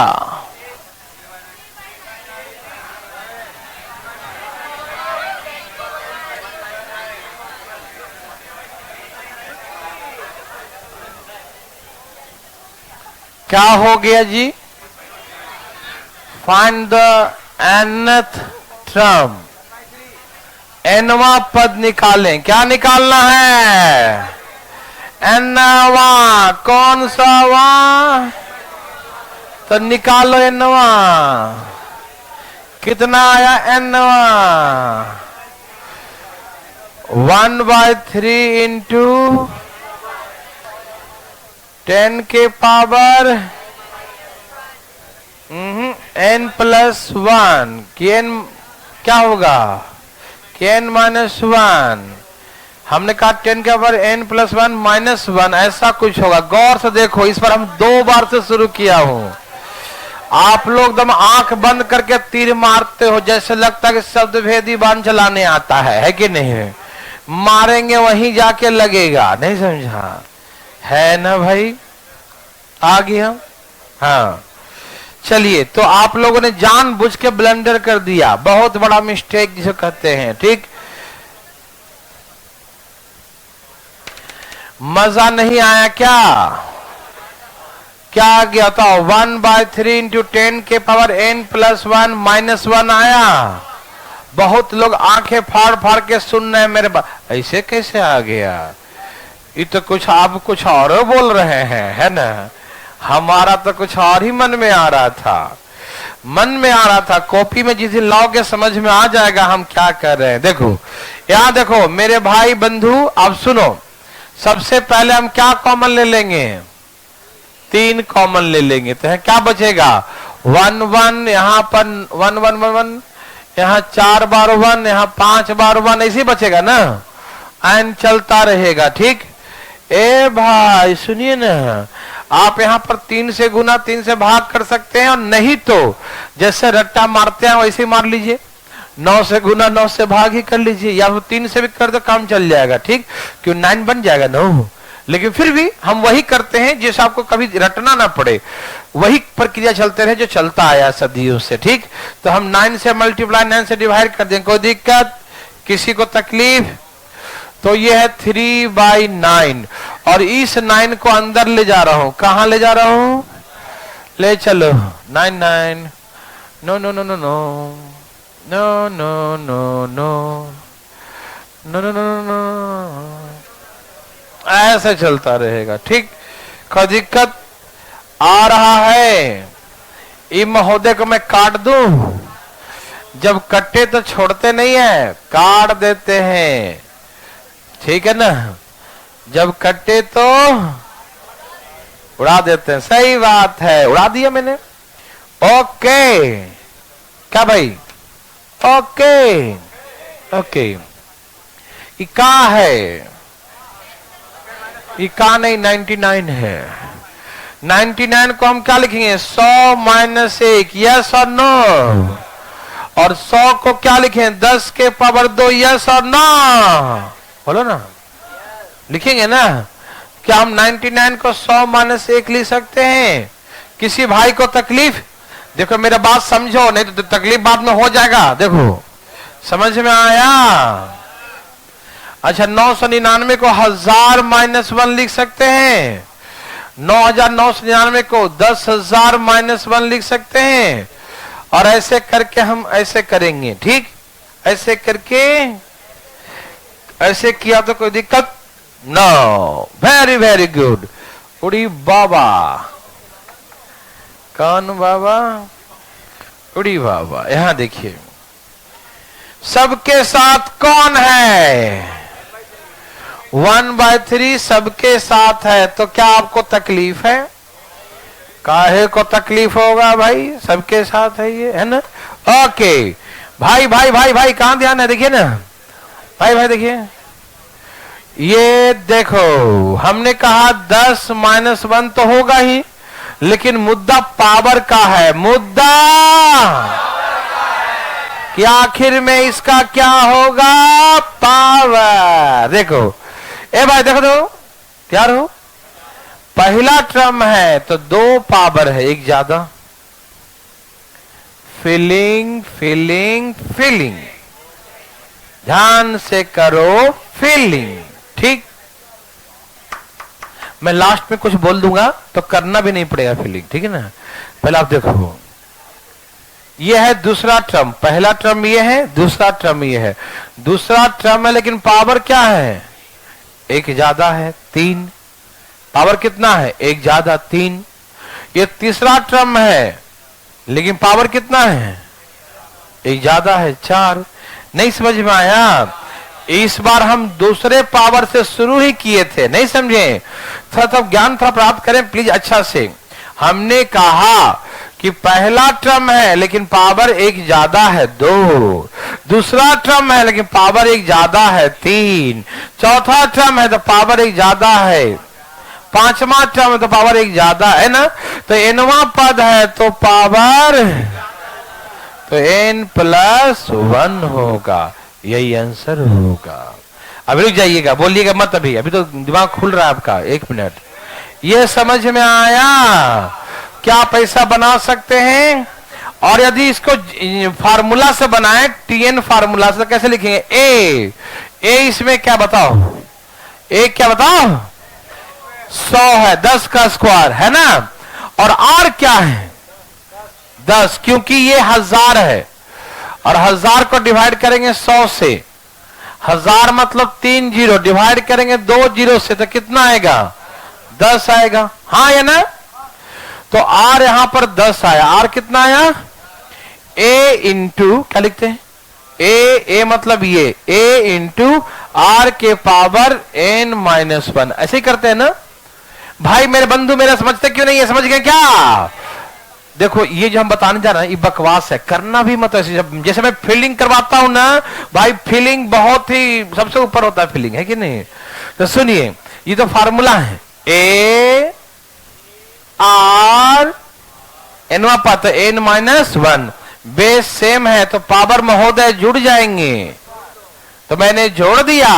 S1: क्या हो गया जी? फाइंड द nth टर्म, nवां पद निकालें। क्या निकालना है? nवां। कौन सा वां? तो निकालो nवां। कितना आया nवां? 1/3 इंटू 10 के पावर n+1 कि n क्या होगा? कि n-1। हमने कहा 10 के पावर n+1 -1 ऐसा कुछ होगा। गौर से देखो, इस पर हम 2 बार से शुरू किया हूं। आप लोग एकदम आंख बंद करके तीर मारते हो, जैसे लगता है कि शब्द भेदी बाण चलाने आता है कि नहीं? मारेंगे वहीं जाके लगेगा। नहीं समझा? है ना भाई? आ गया? हाँ, चलिए। तो आप लोगों ने जानबूझ के ब्लंडर कर दिया, बहुत बड़ा मिस्टेक जिसे कहते हैं। ठीक, मजा नहीं आया क्या? क्या आ गया था? 1/3 इंटू 10 के पावर n+1 -1 आया। बहुत लोग आंखें फाड़ फाड़ के सुन रहे हैं मेरे बात। ऐसे कैसे आ गया? ये तो कुछ आप कुछ और बोल रहे हैं, है ना? हमारा तो कुछ और ही मन में आ रहा था। मन में आ रहा था, कॉपी में जिस दिन लाओगे समझ में आ जाएगा हम क्या कर रहे हैं। देखो यहां देखो मेरे भाई बंधु, आप सुनो। सबसे पहले हम क्या कॉमन ले लेंगे? 3 कॉमन ले लेंगे। तो है क्या बचेगा? 1 1, यहाँ पर 1 1 1 1, यहाँ 4 बार 1, यहाँ 5 बार 1, ऐसे बचेगा ना? एन चलता रहेगा। ठीक, ए भाई सुनिए ना, आप यहाँ पर 3 से गुना 3 से भाग कर सकते हैं, और नहीं तो जैसे रट्टा मारते हैं वैसे ही मार लीजिए। 9 से गुना 9 से भाग ही कर लीजिए, या फिर 3 से भी कर दो, काम चल जाएगा। ठीक, क्यों 9 बन जाएगा 9। लेकिन फिर भी हम वही करते हैं जिसे आपको कभी रटना ना पड़े, वही प्रक्रिया चलते रहे जो चलता आया सदियों से। ठीक, तो हम 9 से मल्टीप्लाई 9 से डिवाइड कर देंगे। कोई दिक्कत? किसी को तकलीफ? तो ये है 3/9, और इस 9 को अंदर ले जा रहा हूं। कहां ले जा रहा हूं? ले चलो 9 9। No no no no no no no no no no no no no, ऐसे चलता रहेगा। ठीक, कोई दिक्कत? आ रहा है? ई महोदय को मैं काट दूं? जब कट्टे तो छोड़ते नहीं है, काट देते हैं। ठीक है ना? जब कट्टे तो उड़ा देते हैं। सही बात है, उड़ा दिया मैंने। ओके, क्या भाई? Okay okay. इका है, इका नहीं 99 है। 99 को हम क्या लिखेंगे? 100 - 1, यस और नो। और 100 को क्या लिखें? 10 के पावर 2, यस और नो। बोलो ना, लिखेंगे ना? क्या हम 99 को 100 - 1 लिख सकते हैं? किसी भाई को तकलीफ? देखो मेरा बात समझो, नहीं तो तकलीफ बाद में हो जाएगा। देखो समझ में आया? अच्छा, 999 को 1000 - 1 लिख सकते हैं। 9999 को 10,000 - 1 लिख सकते हैं। और ऐसे करके हम ऐसे करेंगे। ठीक, ऐसे करके ऐसे किया तो कोई दिक्कत? No, very very good. उड़ी बाबा, कौन बाबा? उड़ी बाबा। यहां देखिए, सबके साथ कौन है? 1/3 सबके साथ है। तो क्या आपको तकलीफ है? काहे को तकलीफ होगा भाई? सबके साथ है ये, है ना? ओके भाई भाई भाई भाई, कहां ध्यान है? देखिए ना भाई भाई, देखिए ये देखो, हमने कहा 10 - 1 तो होगा ही, लेकिन मुद्दा पावर का है। मुद्दा कि आखिर में इसका क्या होगा? पावर। देखो ए भाई, देखो तो तैयार हो? पहला टर्म है तो 2 पावर है, एक ज्यादा। फीलिंग फीलिंग फीलिंग, ध्यान से करो फीलिंग। ठीक, मैं लास्ट में कुछ बोल दूंगा तो करना भी नहीं पड़ेगा फीलिंग, ठीक है ना। पहले आप देखो, ये है दूसरा टर्म, पहला टर्म ये है, दूसरा टर्म ये है। दूसरा टर्म है लेकिन पावर क्या है, एक ज्यादा है, 3। पावर कितना है, एक ज्यादा 3। ये तीसरा टर्म है लेकिन पावर कितना है, एक ज्यादा है, 4। नहीं समझ में आया? इस बार हम दूसरे पावर से शुरू ही किए थे, नहीं समझे? थोड़ा ज्ञान थोड़ा प्राप्त करें प्लीज अच्छा से। हमने कहा कि पहला टर्म है लेकिन पावर एक ज्यादा है, 2। दूसरा टर्म है लेकिन पावर एक ज्यादा है, 3। चौथा टर्म है तो पावर एक ज्यादा है, 5वां टर्म है तो पावर एक ज्यादा है ना। तो nवां पद है तो पावर तो n+1 होगा, यही आंसर होगा। अभी रुक जाइएगा, बोलिएगा मत अभी तो दिमाग खुल रहा है आपका, 1 मिनट। ये समझ में आया? क्या पैसा बना सकते हैं? और यदि इसको फार्मूला से बनाए, TN फार्मूला से, तो कैसे लिखेंगे? ए इसमें क्या बताओ, ए क्या बताओ, 100 है, 10 का स्क्वायर है ना। और R क्या है, 10, क्योंकि ये 1000 है और 1000 को डिवाइड करेंगे 100 से, 1000 मतलब 3 जीरो, डिवाइड करेंगे 2 जीरो से तो कितना आएगा, 10 आएगा। हाँ या ना? तो R यहां पर 10 आया। R कितना आया, A इंटू क्या लिखते हैं, ए मतलब ये A इंटू R के पावर n-1, ऐसे ही करते हैं ना भाई। मेरे बंधु मेरा समझते क्यों नहीं है, समझ गए क्या? देखो ये जो हम बताने जा रहे हैं ये बकवास है, करना भी मत ऐसे। जैसे मैं फीलिंग करवाता हूं ना भाई, फीलिंग बहुत ही सबसे ऊपर होता है, फीलिंग है कि नहीं? तो सुनिए, ये तो फार्मूला है, A R nवां पद n-1, बेस सेम है तो पावर महोदय जुड़ जाएंगे, तो मैंने जोड़ दिया।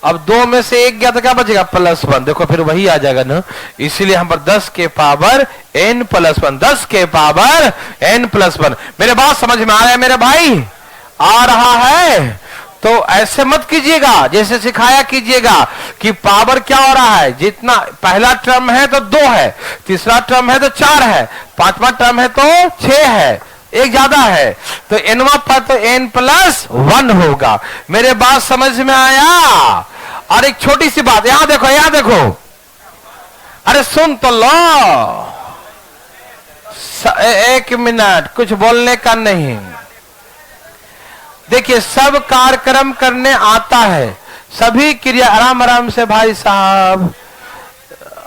S1: अब 2 में से 1 गया तो क्या बचेगा, +1। देखो फिर वही आ जाएगा ना, इसीलिए हम पर 10 के पावर n+1, 10 के पावर n+1। मेरे बात समझ में आ रहा है मेरे भाई? आ रहा है? तो ऐसे मत कीजिएगा, जैसे सिखाया कीजिएगा कि पावर क्या हो रहा है, जितना पहला टर्म है तो 2 है, तीसरा टर्म है तो 4 है, 5वां टर्म है तो 6 है, एक ज्यादा है, तो nवां पद तो n+1 होगा। मेरे बात समझ में आया? और एक छोटी सी बात, यहां देखो, यहां देखो, अरे सुन तो लो, 1 मिनट, कुछ बोलने का नहीं। देखिए सब कार्यक्रम करने आता है, सभी क्रिया, आराम आराम से भाई साहब।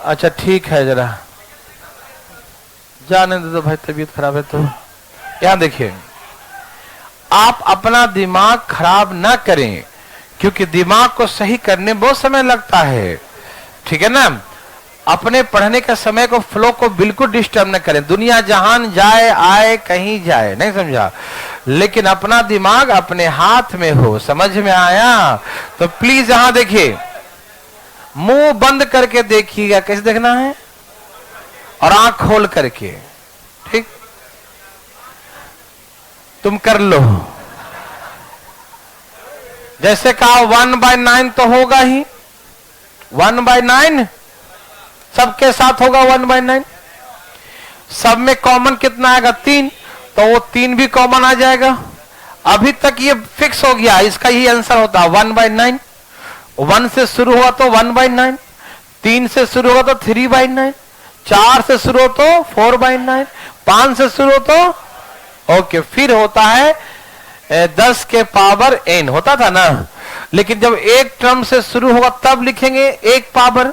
S1: अच्छा ठीक है, जरा जाने दो भाई, तबीयत खराब है तो। यहां देखिए, आप अपना दिमाग खराब ना करें, क्योंकि दिमाग को सही करने बहुत समय लगता है, ठीक है ना। अपने पढ़ने के समय को, फ्लो को बिल्कुल डिस्टर्ब न करें। दुनिया जहान जाए आए कहीं जाए, नहीं समझा, लेकिन अपना दिमाग अपने हाथ में हो। समझ में आया? तो प्लीज यहां देखिए, मुंह बंद करके देखिएगा, कैसे देखना है, और आंख खोल करके, ठीक? तुम कर लो। जैसे कहा 1/9 तो होगा ही, 1/9 सबके साथ होगा, 1/9। सब में कॉमन कितना आएगा, 3, तो वो 3 भी कॉमन आ जाएगा। अभी तक ये फिक्स हो गया, इसका यही आंसर होता है 1/9। 1 से शुरू हुआ तो 1/9, 3 से शुरू हुआ तो 3/9, 4 से शुरू हो तो 4/9, 5 से शुरू हो तो ओके, फिर होता है 10 के पावर n, होता था ना। लेकिन जब एक टर्म से शुरू होगा तब लिखेंगे एक पावर,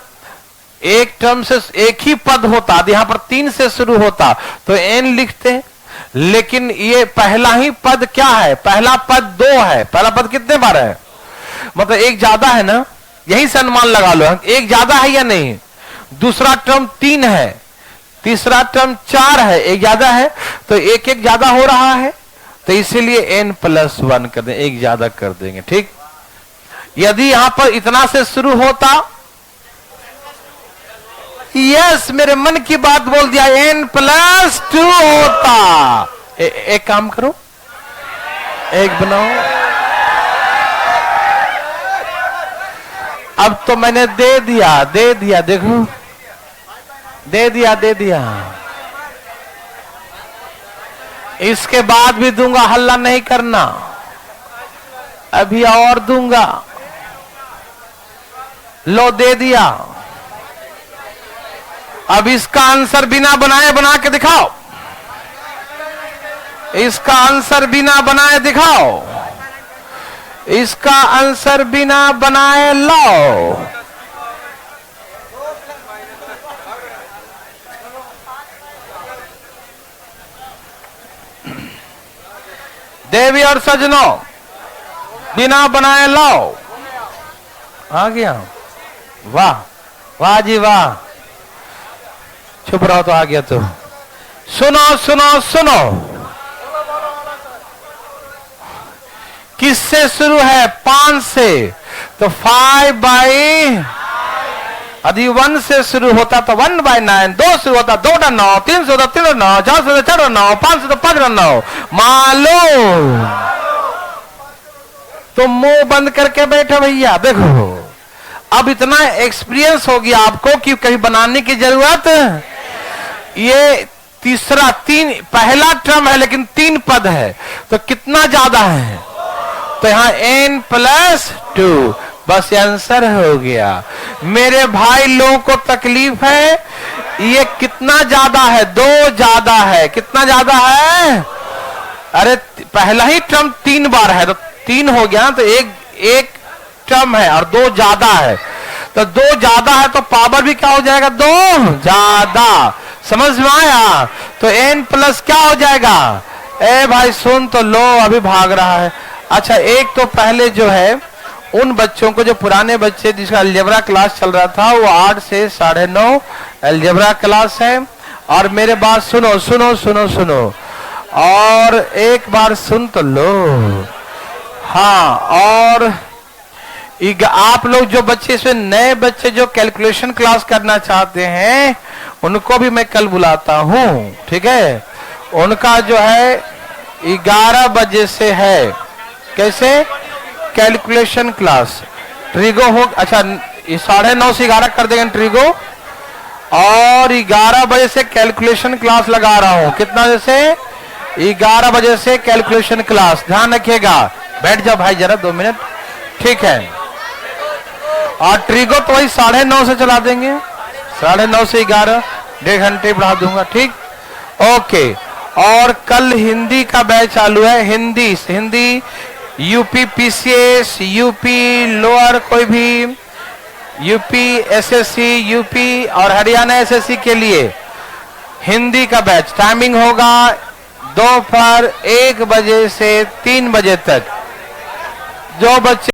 S1: एक टर्म से एक ही पद होता, यहां पर 3 से शुरू होता तो n लिखते हैं। लेकिन ये पहला ही पद क्या है, पहला पद 2 है, पहला पद कितने बार है, मतलब एक ज्यादा है ना, यही से अनुमान लगा लो एक ज्यादा है या नहीं। दूसरा टर्म 3 है, तीसरा टर्म 4 है, एक ज्यादा है, तो एक एक ज्यादा हो रहा है, तो इसीलिए n+1 कर दें, एक ज्यादा कर देंगे, ठीक। यदि यहां पर इतना से शुरू होता, यस मेरे मन की बात बोल दिया, n+2 होता। एक काम करो, एक बनाओ, अब तो मैंने दे दिया देखो, दे दिया। इसके बाद भी दूंगा, हल्ला नहीं करना, अभी और दूंगा। लो दे दिया। अब इसका आंसर बिना बनाए बना के दिखाओ, इसका आंसर बिना बनाए दिखाओ, इसका आंसर बिना बनाए लाओ। देवी और सजनों, बिना बनाए लाओ। आ गया, वाह वाह जी वाह। चुप रहो तो आ गया तो। सुनो सुनो सुनो, किससे शुरू है? 5 से। तो 5 बाई, यदि 1 से शुरू होता तो 1/9, 2 शुरू होता 2/9, 3 से होता 3/9, 4 से 4/9, 5 से तो 5/9। मालूम तो मुंह बंद करके बैठो भैया। देखो अब इतना एक्सपीरियंस हो गया आपको कि कहीं बनाने की जरूरत। ये तीसरा, पहला टर्म है लेकिन 3 पद है, तो कितना ज्यादा है? तो यहां n+2, बस आंसर हो गया। मेरे भाई लोगों को तकलीफ है, ये कितना ज्यादा है? 2 ज्यादा है। कितना ज्यादा है? अरे पहला ही टर्म 3 बार है, तो 3 हो गया, तो एक टर्म है और 2 ज्यादा है। तो 2 ज्यादा है तो पावर भी क्या हो जाएगा? 2 ज्यादा। समझ में आया? तो n+ क्या हो जाएगा? ए भाई सुन तो लो, अभी भाग रहा है। अच्छा, एक तो पहले जो है उन बच्चों को, जो पुराने बच्चे जिसका अलजेब्रा क्लास चल रहा था, वो 8 से 9:30 अलजेब्रा क्लास है। और मेरे बात सुनो सुनो सुनो सुनो, और एक बार सुन तो लो। हाँ, और आप लोग जो बच्चे, इसमें नए बच्चे जो कैलकुलेशन क्लास करना चाहते हैं, उनको भी मैं कल बुलाता हूँ, ठीक है? उनका जो है 11 बजे से है। कैसे? कैलकुलेशन क्लास ट्रिगो हो। अच्छा, 9:30 से 11 कर देंगे ट्रिगो, और 11 बजे से कैलकुलेशन क्लास लगा रहा हूँ। कितना बजे से? 11 बजे से कैलकुलेशन क्लास। ध्यान रखिएगा। बैठ जाओ भाई जरा 2 मिनट, ठीक है? और ट्रिगो तो वही 9:30 से चला देंगे, 9:30 से 11, 1.5 घंटे बढ़ा दूंगा, ठीक? ओके। और कल हिंदी का बैच चालू है। Hindi UP PCS, UP lower, कोई भी यूपी SSC, यूपी और हरियाणा SSC के लिए हिंदी का बैच। टाइमिंग होगा दोपहर 1 बजे से 3 बजे तक। जो बच्चे